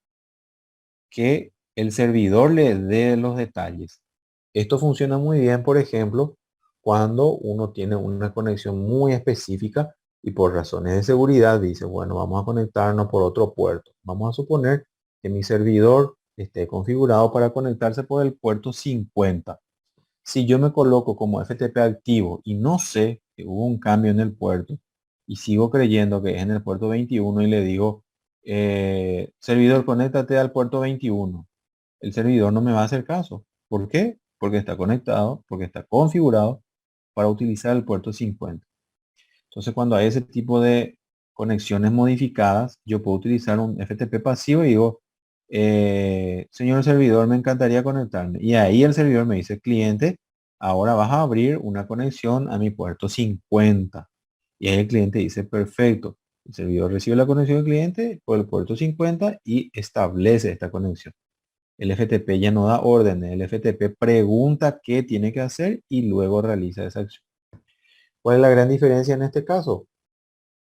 que el servidor le dé los detalles. Esto funciona muy bien, por ejemplo, cuando uno tiene una conexión muy específica y por razones de seguridad dice, bueno, vamos a conectarnos por otro puerto. Vamos a suponer que mi servidor esté configurado para conectarse por el puerto 50. Si yo me coloco como FTP activo y no sé que hubo un cambio en el puerto y sigo creyendo que es en el puerto 21 y le digo, servidor, conéctate al puerto 21. El servidor no me va a hacer caso. ¿Por qué? Porque está conectado, porque está configurado para utilizar el puerto 50. Entonces, cuando hay ese tipo de conexiones modificadas, yo puedo utilizar un FTP pasivo y digo, señor servidor, me encantaría conectarme. Y ahí el servidor me dice, cliente, ahora vas a abrir una conexión a mi puerto 50. Y ahí el cliente dice, perfecto. El servidor recibe la conexión del cliente por el puerto 50 y establece esta conexión. El FTP ya no da órdenes, el FTP pregunta qué tiene que hacer y luego realiza esa acción. ¿Cuál es la gran diferencia en este caso?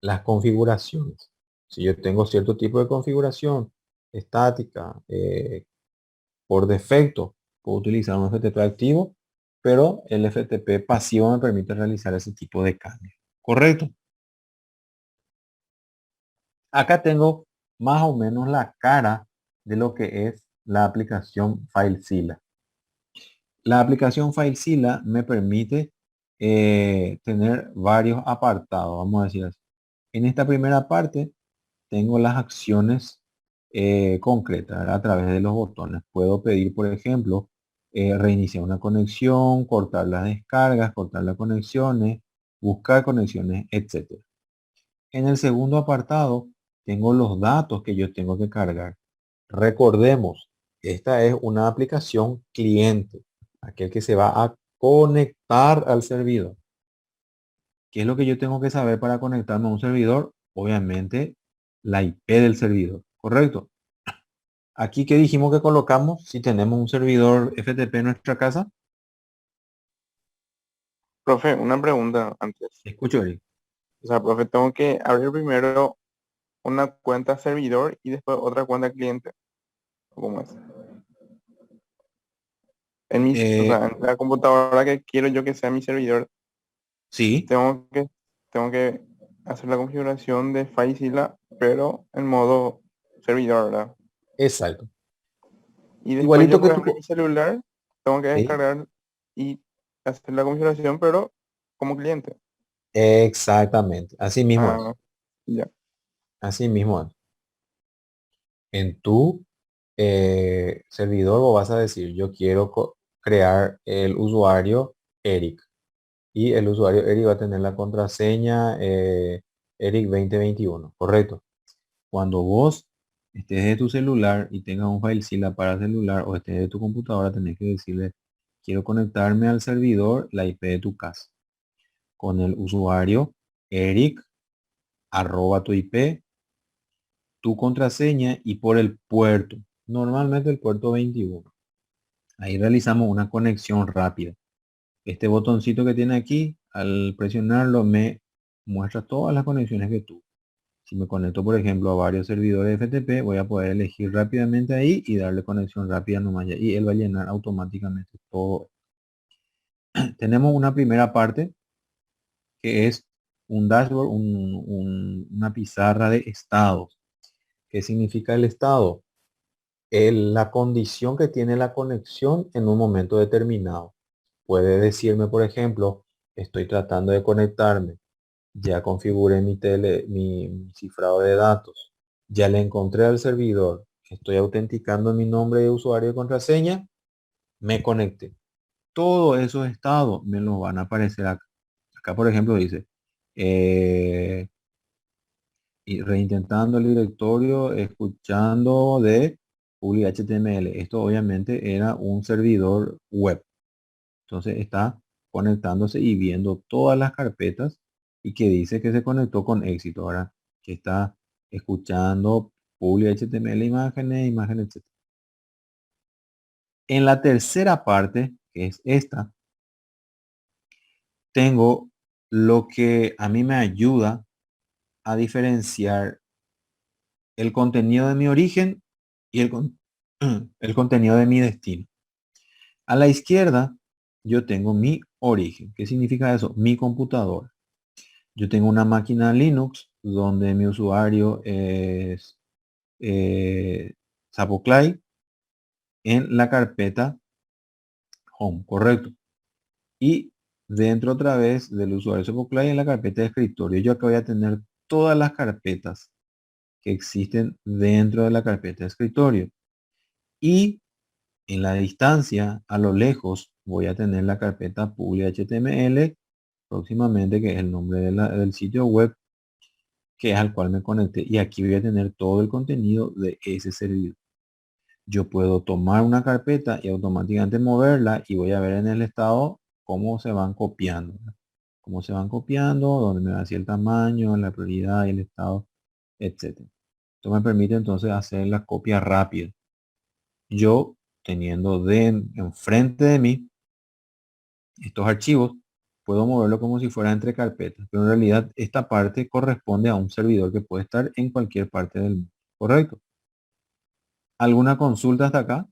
Las configuraciones. Si yo tengo cierto tipo de configuración estática, por defecto, puedo utilizar un FTP activo, pero el FTP pasivo me permite realizar ese tipo de cambio. ¿Correcto? Acá tengo más o menos la cara de lo que es la aplicación FileZilla. La aplicación FileZilla me permite tener varios apartados, vamos a decir así. En esta primera parte tengo las acciones concretas, ¿verdad? A través de los botones. Puedo pedir, por ejemplo, reiniciar una conexión, cortar las descargas, cortar las conexiones, buscar conexiones, etcétera. En el segundo apartado tengo los datos que yo tengo que cargar. Recordemos, esta es una aplicación cliente, aquel que se va a conectar al servidor. ¿Qué es lo que yo tengo que saber para conectarme a un servidor? Obviamente la IP del servidor, ¿correcto? Aquí que dijimos que colocamos si tenemos un servidor FTP en nuestra casa. Profe, una pregunta antes. Escucho, Eric. O sea, profe, tengo que abrir primero una cuenta servidor y después otra cuenta cliente. ¿O ¿Cómo es? O Eh, sea, en la computadora que quiero yo que sea mi servidor, sí, tengo que hacer la configuración de FileZilla, pero en modo servidor, ¿verdad? exacto. Y después Igualito yo, que por tú. ejemplo, en mi celular, tengo que Sí, descargar y hacer la configuración, pero como cliente. exactamente. Así mismo es. Ah, ya. Así mismo es. En tu servidor vos vas a decir, yo quiero crear el usuario Eric. Y el usuario Eric va a tener la contraseña Eric 2021, ¿correcto? Cuando vos estés de tu celular y tengas un FileZilla para celular o estés de tu computadora, tenés que decirle, quiero conectarme al servidor, la IP de tu casa, con el usuario Eric, arroba tu IP, tu contraseña y por el puerto, normalmente el puerto 21. Ahí realizamos una conexión rápida. Este botoncito que tiene aquí, al presionarlo me muestra todas las conexiones que tuve. Si me conecto, por ejemplo, a varios servidores FTP, voy a poder elegir rápidamente ahí y darle conexión rápida nomás ya, y él va a llenar automáticamente todo. Tenemos una primera parte que es un dashboard, una pizarra de estados. ¿Qué significa el estado? La condición que tiene la conexión en un momento determinado. Puede decirme, por ejemplo, estoy tratando de conectarme, ya configuré mi cifrado de datos, ya le encontré al servidor, estoy autenticando mi nombre de usuario y contraseña, me conecté. Todos esos estados me los van a aparecer acá. Acá, por ejemplo, dice, y reintentando el directorio, escuchando de public HTML. Esto obviamente era un servidor web. Entonces está conectándose y viendo todas las carpetas y que dice que se conectó con éxito. Ahora que está escuchando public HTML imágenes, etc. En la tercera parte, que es esta, tengo lo que a mí me ayuda a diferenciar el contenido de mi origen y el contenido de mi destino. A la izquierda, yo tengo mi origen. ¿Qué significa eso? Mi computadora. Yo tengo una máquina Linux donde mi usuario es Zapoclay en la carpeta Home, correcto. Y dentro otra vez del usuario Zapoclay en la carpeta de escritorio. Yo acá voy a tener todas las carpetas que existen dentro de la carpeta de escritorio. Y en la distancia, a lo lejos, voy a tener la carpeta public HTML próximamente, que es el nombre del sitio web, que es al cual me conecté. Y aquí voy a tener todo el contenido de ese servidor. Yo puedo tomar una carpeta y automáticamente moverla y voy a ver en el estado cómo se van copiando. Cómo se van copiando, dónde me va así el tamaño, la prioridad y el estado, etcétera. Esto me permite entonces hacer la copia rápida. Yo teniendo enfrente de mí estos archivos, puedo moverlo como si fuera entre carpetas, pero en realidad esta parte corresponde a un servidor que puede estar en cualquier parte del mundo. ¿Correcto? ¿Alguna consulta hasta acá?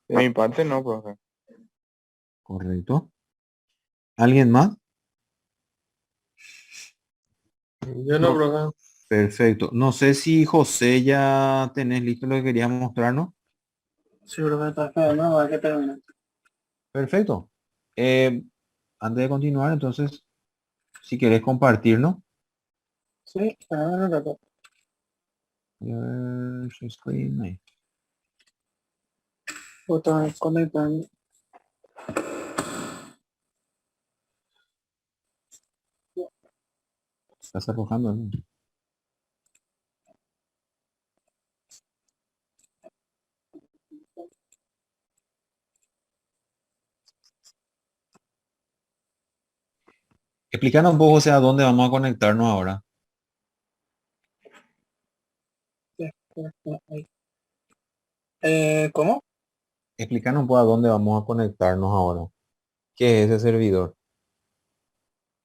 De mi parte no, profe. Correcto. ¿Alguien más? Yo no, No. profe. Perfecto. No sé si José ya tenés listo lo que querías mostrarnos. Sí, profe, está esperando a ver que termine. Perfecto. Antes de continuar, entonces, si querés compartirnos. Sí, esperando un rato. Share screen, ahí. Botón conectando. Estás arrojando, ¿no? Explícanos un poco, o sea, a dónde vamos a conectarnos ahora. Ahí. ¿Cómo? Explícanos un poco a dónde vamos a conectarnos ahora. ¿Qué es ese servidor?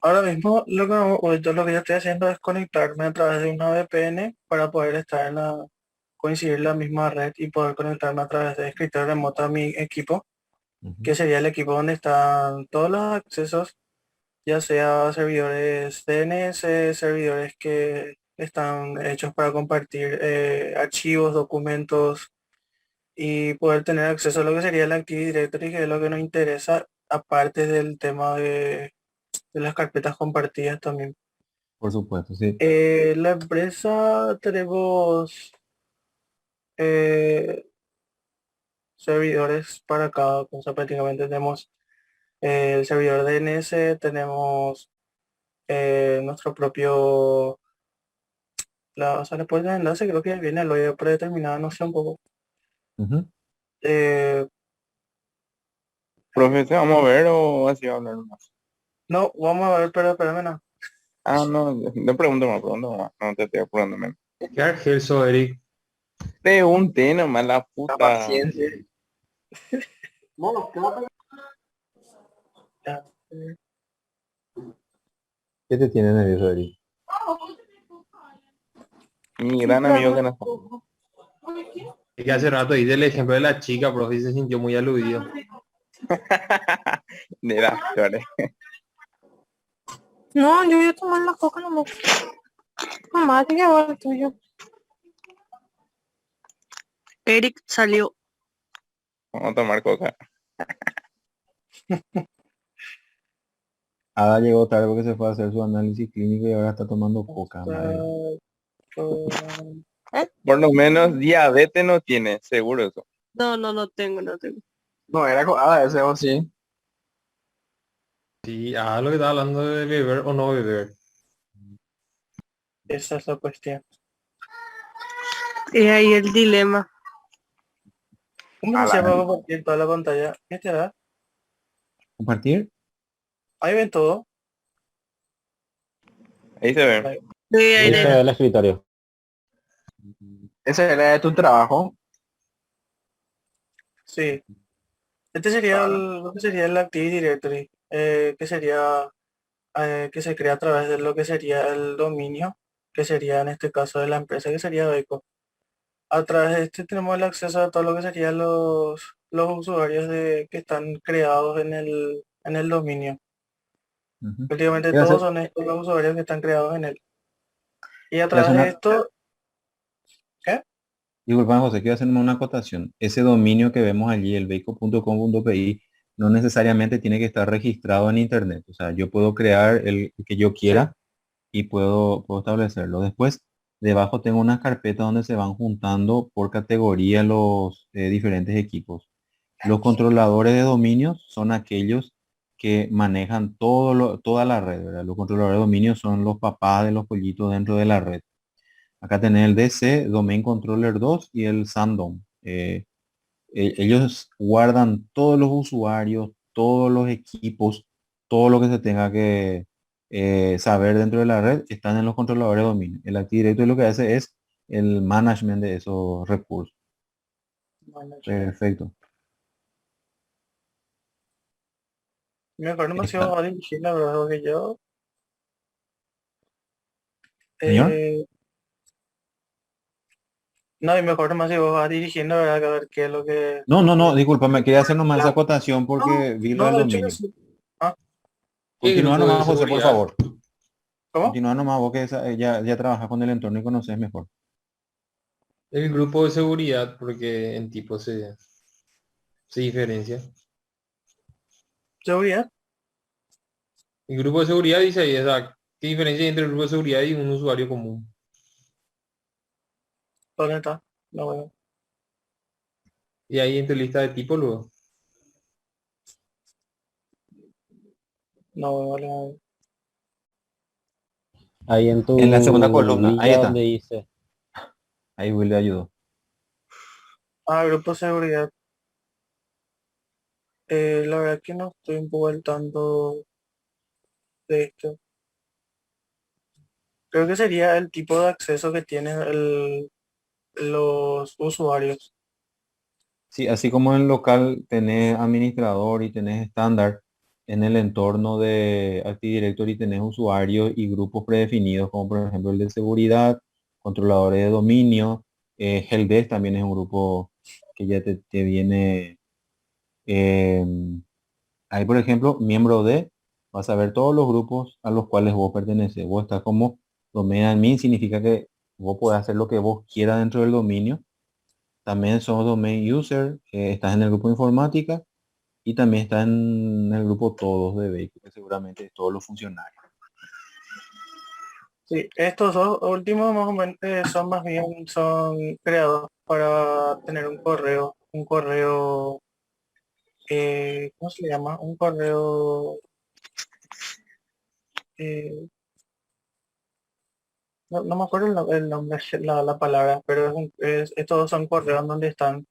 Ahora mismo lo que yo estoy haciendo es conectarme a través de una VPN para poder estar coincidir en la misma red y poder conectarme a través de escritorio remoto a mi equipo, Ujú. que sería el equipo donde están todos los accesos, ya sea servidores DNS, servidores que están hechos para compartir archivos, documentos y poder tener acceso a lo que sería el Active Directory, que es lo que nos interesa, aparte del tema de las carpetas compartidas también. Por supuesto, sí. La empresa tenemos eh, servidores para cada cosa, prácticamente tenemos el servidor DNS, tenemos nuestro propio, o sea, después del enlace creo que viene lo ya predeterminado, no sé un poco. Ujú. Eh, Profe, ¿se vamos a ver o así va a hablar más? no, vamos a ver, pero espérame, no. Ah, no pregunto más. No te estoy apurando, men. ¿Qué Argel sos, Eric? Pregunté nomás la La puta. paciencia. No, ya. ¿Qué te tiene nervioso, Eric? Mi gran amigo que no está. Es que hace rato hice el ejemplo de la chica, profe, y se sintió muy aludido. De las flores. No, yo voy a tomar la coca nomás. Mamá, te llevo el tuyo. Eric salió. Vamos a tomar coca. Ada llegó tarde porque se fue a hacer su análisis clínico y ahora está tomando coca, madre. Por lo menos diabetes no tiene, seguro eso. No tengo, no tengo. No, era ese o sí. Sí, lo que estaba hablando de beber o no beber. Esa es la cuestión. Y ahí el dilema. ¿Cómo se llama compartir toda la pantalla? ¿Qué te da? ¿Compartir? Ahí ven todo. Ahí se ve. Sí, ahí Ahí se ve el escritorio. Ese era de tu trabajo. Sí. Este sería lo que sería el Active Directory, que sería que se crea a través de lo que sería el dominio, que sería en este caso de la empresa, que sería Beco. A través de este tenemos el acceso a todo lo que serían los usuarios que están creados en el dominio. Ujú. Prácticamente Quiero todos hacer, son estos los usuarios que están creados en él. Y a quiero hacer través de una, esto, ¿qué? disculpa, José, quiero hacer una acotación. Ese dominio que vemos allí, el beico.com.pi, no necesariamente tiene que estar registrado en internet. O sea, yo puedo crear el que yo Sí. quiera y puedo establecerlo. Después, debajo tengo una carpeta donde se van juntando por categoría los diferentes equipos. Los controladores de dominios son aquellos que manejan toda la red, ¿verdad? Los controladores de dominio son los papás de los pollitos dentro de la red. Acá tenés el DC, Domain Controller 2 y el Sandom. Ellos guardan todos los usuarios, todos los equipos, todo lo que se tenga que saber dentro de la red, están en los controladores de dominio. El Active Directory lo que hace es el management de esos recursos. Bueno, Perfecto. me acuerdo demasiado Está. a dirigir, la verdad, que yo. Señor. eh, no, y mejor nomás si vos vas dirigiendo, ¿verdad? Que a ver qué es lo que... No, discúlpame, quería hacer nomás esa acotación No, porque vi lo no, del de hecho que dominio. sí. Ah, ¿Qué Continúa grupo de nomás, José, por seguridad? favor. ¿cómo? Continúa nomás vos que ya trabajas con el entorno y conoces mejor. El grupo de seguridad, porque en tipo se diferencia. ¿Seguridad? El grupo de seguridad dice ahí, ¿qué diferencia hay entre el grupo de seguridad y un usuario común? ¿Dónde está? No, bueno, Y ahí en tu lista de tipo luego. no, vale, vale. Ahí en En la segunda tu columna, ahí lilla está. donde dice, Ahí Will le ayudó. Ah, grupo de seguridad. La verdad que no estoy un poco al tanto de esto. Creo que sería el tipo de acceso que tienen los usuarios. Sí, así como en el local tenés administrador y tenés estándar, en el entorno de Active Directory tenés usuarios y grupos predefinidos, como por ejemplo el de seguridad, controladores de dominio, Helpdesk también es un grupo que ya te viene, eh, ahí por ejemplo, miembro de, vas a ver todos los grupos a los cuales vos perteneces. Vos estás como domain admin, significa que vos podés hacer lo que vos quieras dentro del dominio. También sos domain user, estás en el grupo informática y también estás en el grupo todos de vehículos, que seguramente es todos los funcionarios. Sí, estos dos últimos más o menos son más bien, son creados para tener un correo, ¿cómo se le llama? Un correo, eh, no me acuerdo el nombre, la palabra, pero estos son correos donde están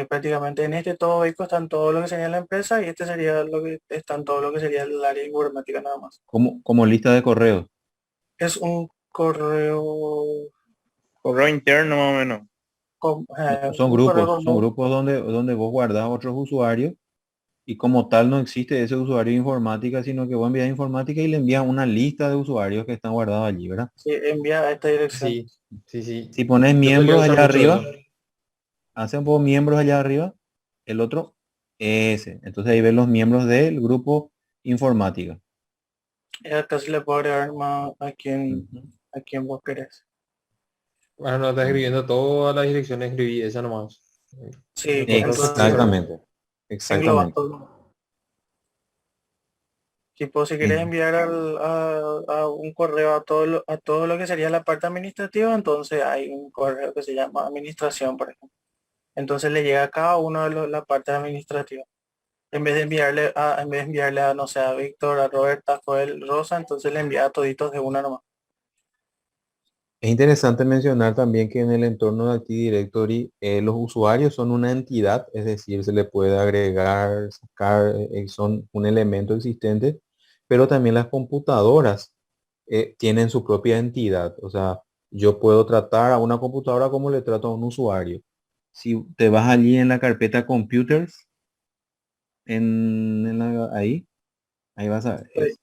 prácticamente en este todo esto están todo lo que sería la empresa y este sería lo que están todo lo que sería el área informática nada más. Como lista de correos. Es un correo, Correo interno más o menos. No, son un correo son común. grupos donde vos guardás otros usuarios y como tal no existe ese usuario de informática, sino que vos envías informática y le envías una lista de usuarios que están guardados allí, ¿verdad? Se envía a esta dirección. Sí, sí, sí. Si pones Yo solía miembros usar allá mucho arriba, eso. hacen por miembros allá arriba, el otro ese. Entonces ahí ven los miembros del grupo informática. Y acá se le puede agregar más Ujú. a quien vos querés. Ahora no estás escribiendo todas las direcciones, escribí esa nomás. Sí, Después entonces profundizar. Exactamente, englobas exactamente. todo. Tipo, si quieres Mm. enviar a un correo a todo lo que sería la parte administrativa, entonces hay un correo que se llama administración, por ejemplo. Entonces le llega a cada uno de la parte administrativa. En vez de enviarle a, no sé, a Víctor, a Roberta, a Joel, Rosa, entonces le envía a toditos de una nomás. Es interesante mencionar también que en el entorno de Active Directory los usuarios son una entidad, es decir, se le puede agregar, sacar, son un elemento existente, pero también las computadoras tienen su propia entidad. O sea, yo puedo tratar a una computadora como le trato a un usuario. Si te vas allí en la carpeta Computers, ahí vas a ver. Sí, estas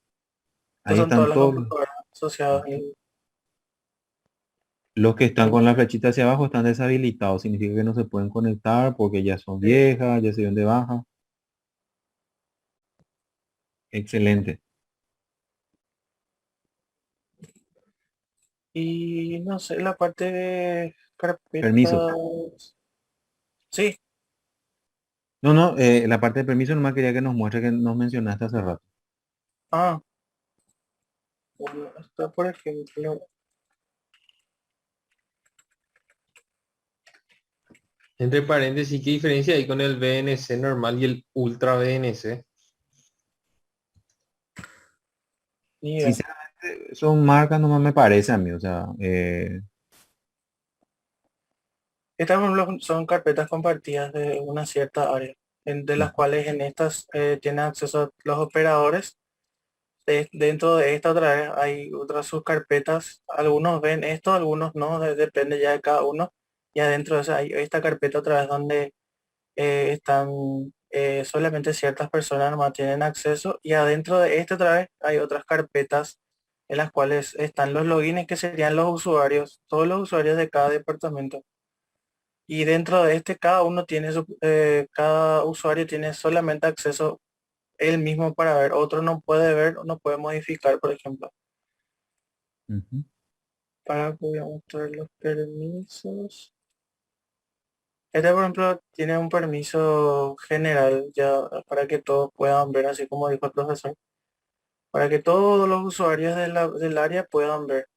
Ahí son todas están las todos. computadoras asociadas. Los que están con la flechita hacia abajo están deshabilitados, significa que no se pueden conectar porque ya son Sí. viejas, ya se dieron de baja. Excelente. Y no sé, la parte de Permiso. carpetas. Sí, No, la parte de permiso nomás quería que nos muestre que nos mencionaste hace rato. ah, bueno, está por ejemplo. Entre paréntesis, ¿qué diferencia hay con el VNC normal y el Ultra VNC? Ni idea. Sinceramente, son marcas nomás me parece a mí, o sea, Estas, por ejemplo, son carpetas compartidas de una cierta área, de las cuales en estas tienen acceso los operadores. Dentro de esta otra vez hay otras subcarpetas. Algunos ven esto, algunos no, depende ya de cada uno. Y adentro de esa hay esta carpeta otra vez donde están solamente ciertas personas nomás tienen acceso. Y adentro de esta otra vez hay otras carpetas en las cuales están los logins que serían los usuarios, todos los usuarios de cada departamento. Y dentro de este cada uno tiene cada usuario tiene solamente acceso él mismo para ver, otro no puede ver o no puede modificar, por ejemplo. ujú. Para voy a mostrar los permisos. Este, por ejemplo, tiene un permiso general ya para que todos puedan ver, así como dijo el profesor, para que todos los usuarios del área puedan ver.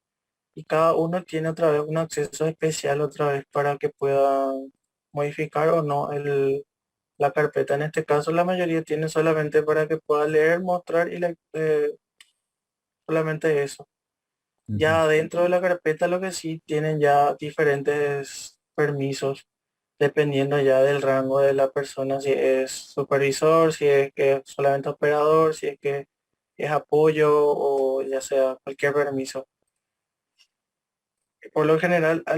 Y cada uno tiene otra vez un acceso especial otra vez para que puedan modificar o no la carpeta. En este caso, la mayoría tiene solamente para que pueda leer, mostrar y solamente eso. Ujú. Ya dentro de la carpeta lo que sí tienen ya diferentes permisos, dependiendo ya del rango de la persona, si es supervisor, si es que es solamente operador, si es que es apoyo o ya sea cualquier permiso. Por lo general a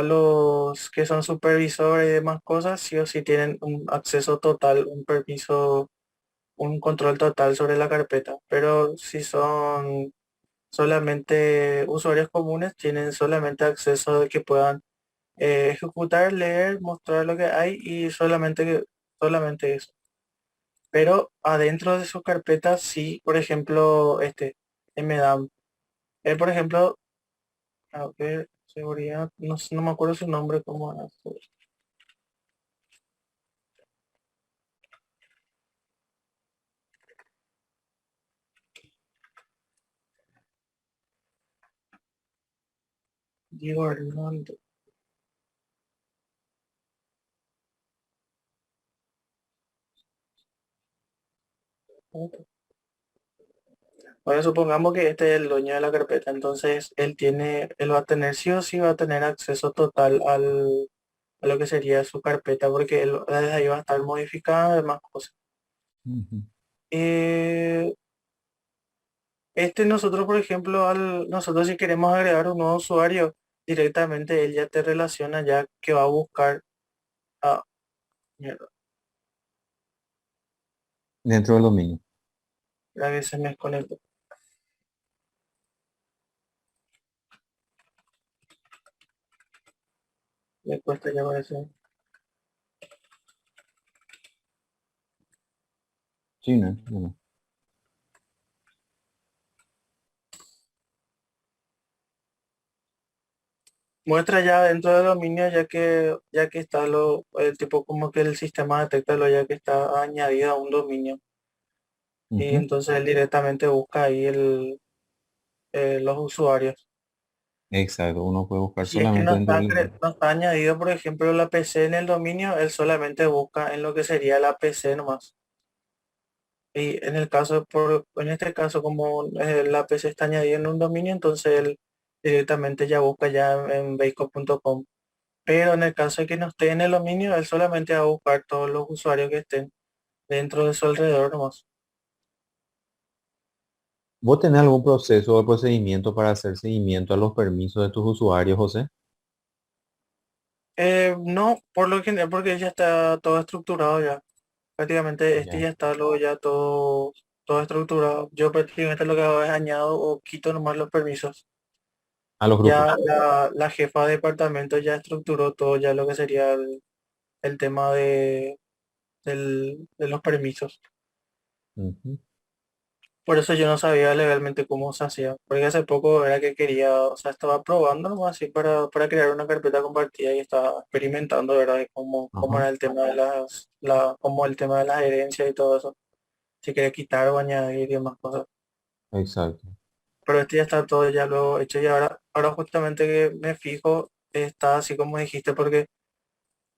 los que son supervisores y demás cosas, sí o sí tienen un acceso total, un permiso, un control total sobre la carpeta. Pero si son solamente usuarios comunes, tienen solamente acceso de que puedan ejecutar, leer, mostrar lo que hay y solamente eso. Pero adentro de sus carpetas, sí, por ejemplo, MDAM. Él, por ejemplo, a ver, seguridad, no me acuerdo su nombre, como Diego Armando. Bueno, supongamos que este es el dueño de la carpeta, entonces él va a tener sí o sí va a tener acceso total a lo que sería su carpeta, porque él desde ahí va a estar modificando demás cosas. Ujú. Eh, nosotros, por ejemplo, nosotros si queremos agregar un nuevo usuario, directamente él ya te relaciona ya que va a buscar. Ah, mierda, Dentro del dominio. a veces me desconecto. Me cuesta ya aparecer. Sí, ¿no? Bueno. Muestra ya dentro del dominio ya que está el tipo como que el sistema detecta lo ya que está añadido a un dominio. Y Ujú. entonces él directamente busca ahí los usuarios. Exacto, uno puede buscar Si es que solamente dentro del dominio. no está añadido, por ejemplo, la PC en el dominio, él solamente busca en lo que sería la PC nomás. Y en este caso, como la PC está añadida en un dominio, entonces él directamente ya busca ya en basico.com. Pero en el caso de que no esté en el dominio, él solamente va a buscar todos los usuarios que estén dentro de su alrededor nomás. ¿Vos tenés algún proceso o procedimiento para hacer seguimiento a los permisos de tus usuarios, José? No, por lo general, porque ya está todo estructurado ya. Prácticamente Ya. ya está luego ya todo estructurado. Yo prácticamente lo que hago es añado o quito nomás los permisos. A los Ya grupos. la jefa de departamento ya estructuró todo ya lo que sería el tema de los permisos. Ujú. Por eso yo no sabía legalmente cómo se hacía, porque hace poco era que quería, o sea, estaba probando nomás así para crear una carpeta compartida y estaba experimentando, ¿verdad? De cómo Ajá, era el tema de cómo el tema de las herencias y todo eso. Si quería quitar o añadir y demás cosas. exacto. Pero ya está todo ya lo hecho y ahora justamente que me fijo, está así como dijiste, porque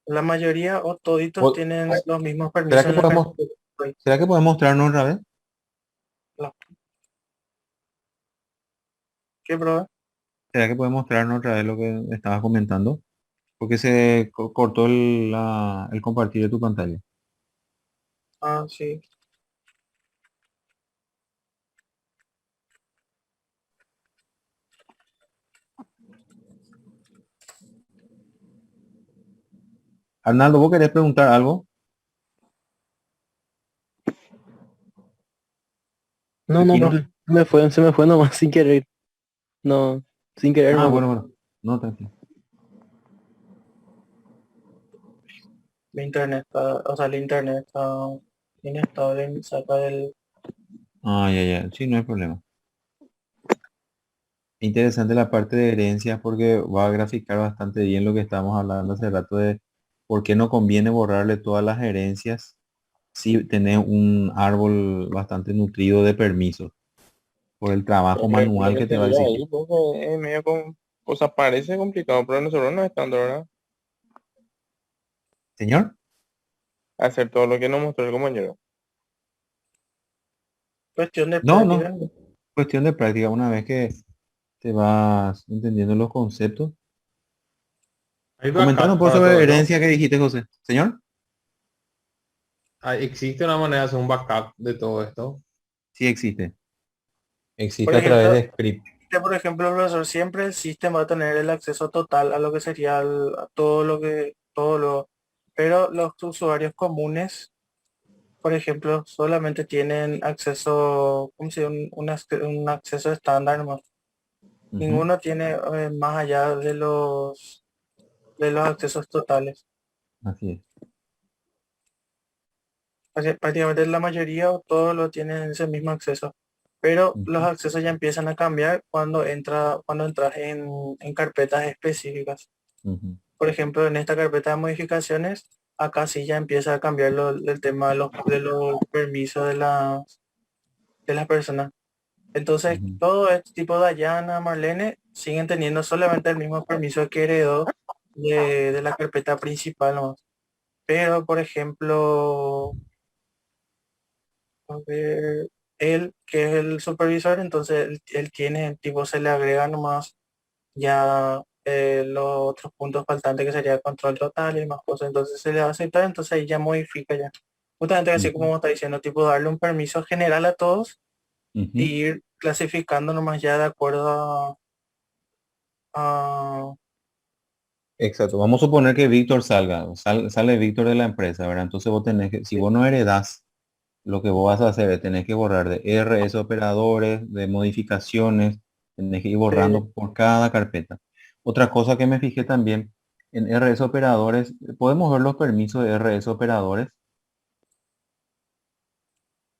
la mayoría o toditos ¿Vos- tienen los mismos ¿Será permisos que en la podemos, carpeta. será que podemos mostrarnos otra vez? ¿Qué, profe? ¿Será que puedes mostrarnos otra vez lo que estabas comentando? Porque se cortó el compartir de tu pantalla. Ah, sí. Arnaldo, ¿vos querés preguntar algo? No, no, Pepino. profe. Se me fue nomás sin querer. No, sin querer Ah, no fue. bueno, bueno. No, tranquilo. Mi internet está, o sea, el internet está inestable, me saca del... Ah, ya, ya. Sí, no hay problema. Interesante la parte de herencias porque va a graficar bastante bien lo que estábamos hablando hace rato de por qué no conviene borrarle todas las herencias si tenés un árbol bastante nutrido de permisos por el trabajo Lo manual que que te va a sería exigir. ahí, pues, es medio o sea, parece complicado, pero nosotros no es tanto, ¿verdad? Señor, Hacer todo lo que nos mostró el compañero. Cuestión de no, práctica. no. Cuestión de práctica. Una vez que te vas entendiendo los conceptos. Hay Comentando backup por para sobre todo eso. herencia que dijiste, José. Señor, Existe una manera de hacer un backup de todo esto. sí existe. Por Existe a través ejemplo, de script. por ejemplo, profesor, siempre el sistema va a tener el acceso total a lo que sería a todo lo que, todo lo, pero los usuarios comunes, por ejemplo, solamente tienen acceso, ¿cómo se llama? Un acceso estándar nomás. Ujú, Ninguno tiene más allá de los accesos totales. así es. Prácticamente la mayoría o todos lo tienen ese mismo acceso. Pero los Ujú, accesos ya empiezan a cambiar cuando entras en carpetas específicas. ujú, Por ejemplo, en esta carpeta de modificaciones, acá sí ya empieza a cambiar el tema de los permisos de las personas. Entonces, ujú. todo este tipo de Dayana, Marlene, siguen teniendo solamente el mismo permiso que heredó de la carpeta principal nomás. Pero, por ejemplo, a ver, él, que es el supervisor, entonces él tiene, tipo, se le agrega nomás ya los otros puntos faltantes que sería control total y más cosas. Entonces se le va a aceptar, entonces ahí ya modifica ya. Justamente así como Ujú, está diciendo, tipo, darle un permiso general a todos ujú. y ir clasificando nomás ya de acuerdo a Exacto. Vamos a suponer que Víctor sale Víctor de la empresa, ¿verdad? Entonces vos tenés que, si vos no heredás, lo que vos vas a hacer es tenés que borrar de RS operadores, de modificaciones, tenés que ir de- borrando por cada carpeta. Otra cosa que me fijé también, en RS operadores, podemos ver los permisos de RS operadores.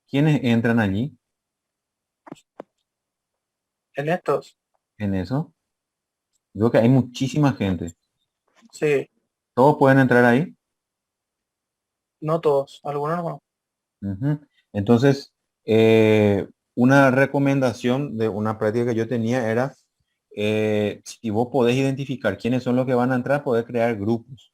¿Quiénes entran allí en estos. en eso? Veo que hay muchísima gente. Sí, ¿Todos pueden entrar ahí? no todos, algunos no. Ujú. Entonces, una recomendación de una práctica que yo tenía era, si vos podés identificar quiénes son los que van a entrar, podés crear grupos,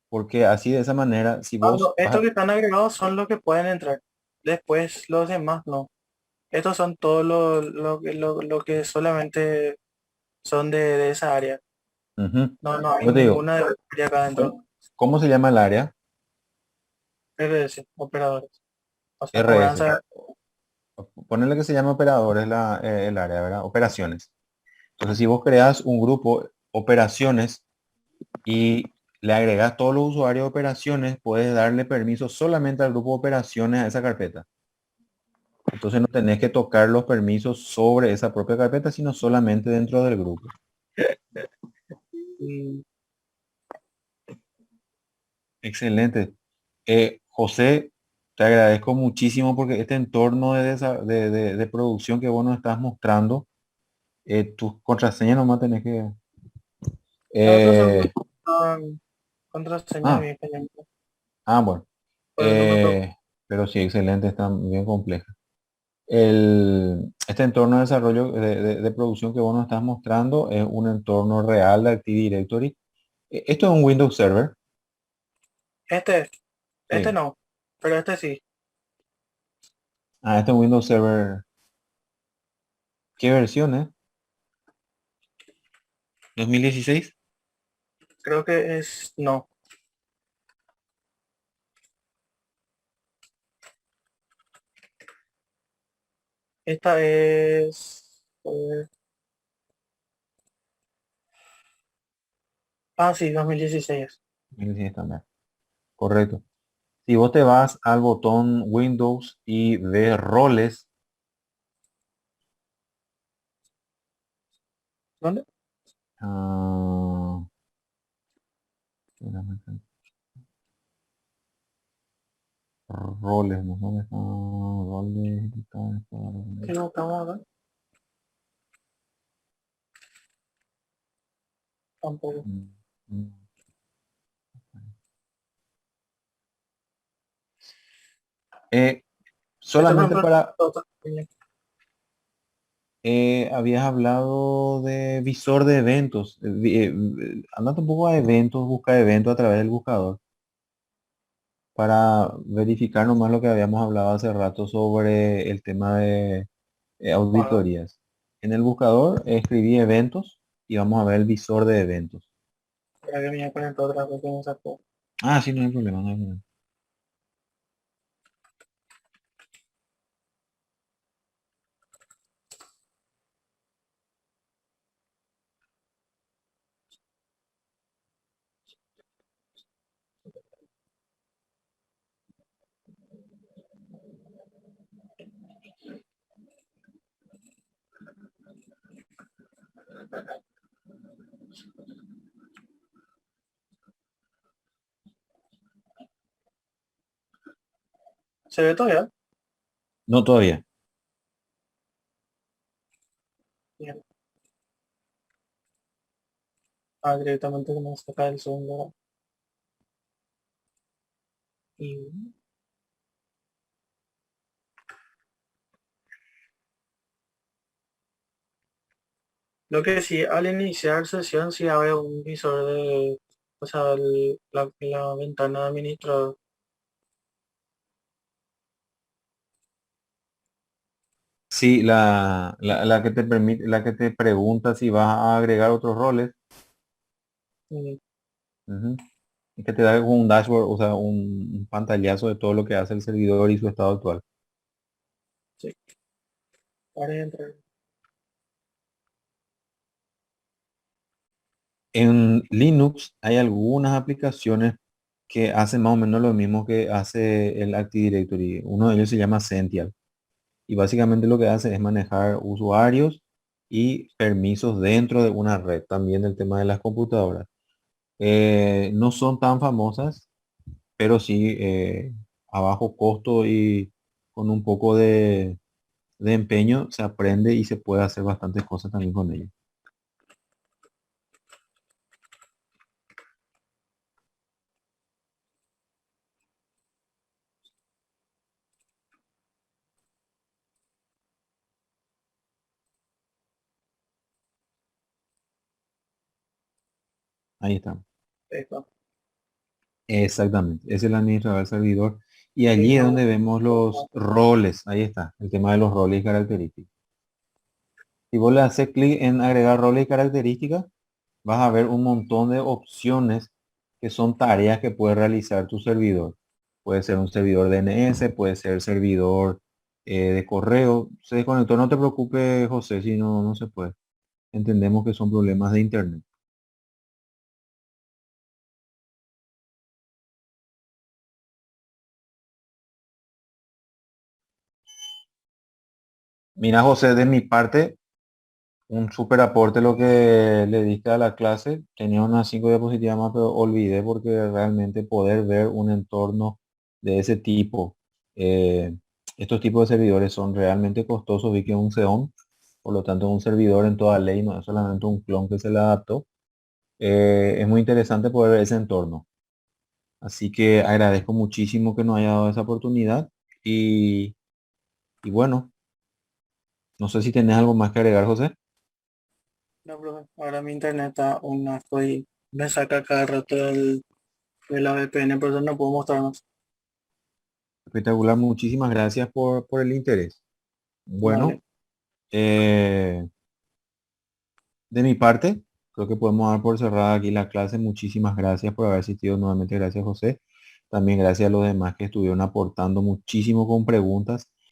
porque así de esa manera, si vos Estos que están agregados son los que pueden entrar. Después los demás no. Estos son todos lo que solamente son de esa área. ujú. No, no hay Yo te digo, ninguna de acá adentro. ¿cómo se llama el área? RS, operadores. O sea, RS. cobranza. Ponerle que se llama operadores el área, ¿verdad? Operaciones. Entonces, si vos creas un grupo operaciones y le agregas todos los usuarios de operaciones, puedes darle permiso solamente al grupo de operaciones a esa carpeta. Entonces no tenés que tocar los permisos sobre esa propia carpeta, sino solamente dentro del grupo. mm, Excelente. José, te agradezco muchísimo porque este entorno de producción que vos nos estás mostrando, tus contraseñas nomás tenés que... Los otros eh, son contraseñas ah, bien pequeñas. bueno. Por eso no me preocupo. Pero sí, excelente, está bien compleja. Este entorno de desarrollo de producción que vos nos estás mostrando es un entorno real de Active Directory. Esto es un Windows Server. Este, este Sí. no, pero este sí. Ah, este es un Windows Server. ¿Qué versión es? ¿2016? Creo que es, no, esta es, sí, 2016. 2016 también. Correcto. Si vos te vas al botón Windows y ves roles, ¿Dónde? ah, espérame acá. Roles, ¿no? ¿Dónde están? Roles, ¿Qué buscamos acá? Tampoco. Mm, mm. Eh, Esto, por solamente ejemplo, para, otra- habías hablado de visor de eventos. Andate un poco a eventos, busca eventos a través del buscador para verificar nomás lo que habíamos hablado hace rato sobre el tema de ah, auditorías. En el buscador escribí eventos y vamos a ver el visor de eventos. para que me voy a conectar otra vez que me sacó. Ah, sí, no hay problema, no hay problema. ¿Se ve todavía? No todavía. Bien. Directamente que me saca el segundo. Y lo que sí, al iniciar sesión sí abre un visor de, o sea, la ventana de administrador. Sí, la que te permite, la que te pregunta si vas a agregar otros roles. Y Ujú. Y que te da como un dashboard, o sea, un pantallazo de todo lo que hace el servidor y su estado actual. sí, para entrar. En Linux hay algunas aplicaciones que hacen más o menos lo mismo que hace el Active Directory. Uno de ellos se llama Sential. Y básicamente lo que hace es manejar usuarios y permisos dentro de una red. También el tema de las computadoras. No son tan famosas, pero sí a bajo costo y con un poco de empeño se aprende y se puede hacer bastantes cosas también con ello. Ahí está. Esto. Exactamente. Ese es el administrador del servidor. Y Y allí es no, donde vemos los roles. Ahí está. El tema de los roles y características. Si vos le haces clic en agregar roles y características, vas a ver un montón de opciones que son tareas que puede realizar tu servidor. Puede ser un servidor DNS, puede ser servidor de correo. Se desconectó, no te preocupes, José, si no, no se puede. Entendemos que son problemas de internet. Mira, José, de mi parte, un súper aporte lo que le diste a la clase. Tenía unas 5 diapositivas más, pero olvidé porque realmente poder ver un entorno de ese tipo, eh, estos tipos de servidores son realmente costosos. Vi que es un Xeon, por lo tanto un servidor en toda ley, no es solamente un clon que se le adaptó. Es muy interesante poder ver ese entorno. Así que agradezco muchísimo que nos haya dado esa oportunidad y, y bueno, no sé si tenés algo más que agregar, José. no, profe. Ahora mi internet está un asco y me saca cada rato de la VPN, por eso no puedo mostrar más. Espectacular, muchísimas gracias por el interés. Bueno, Vale, eh, de mi parte, creo que podemos dar por cerrada aquí la clase. Muchísimas gracias por haber asistido nuevamente. Gracias, José. También gracias a los demás que estuvieron aportando muchísimo con preguntas.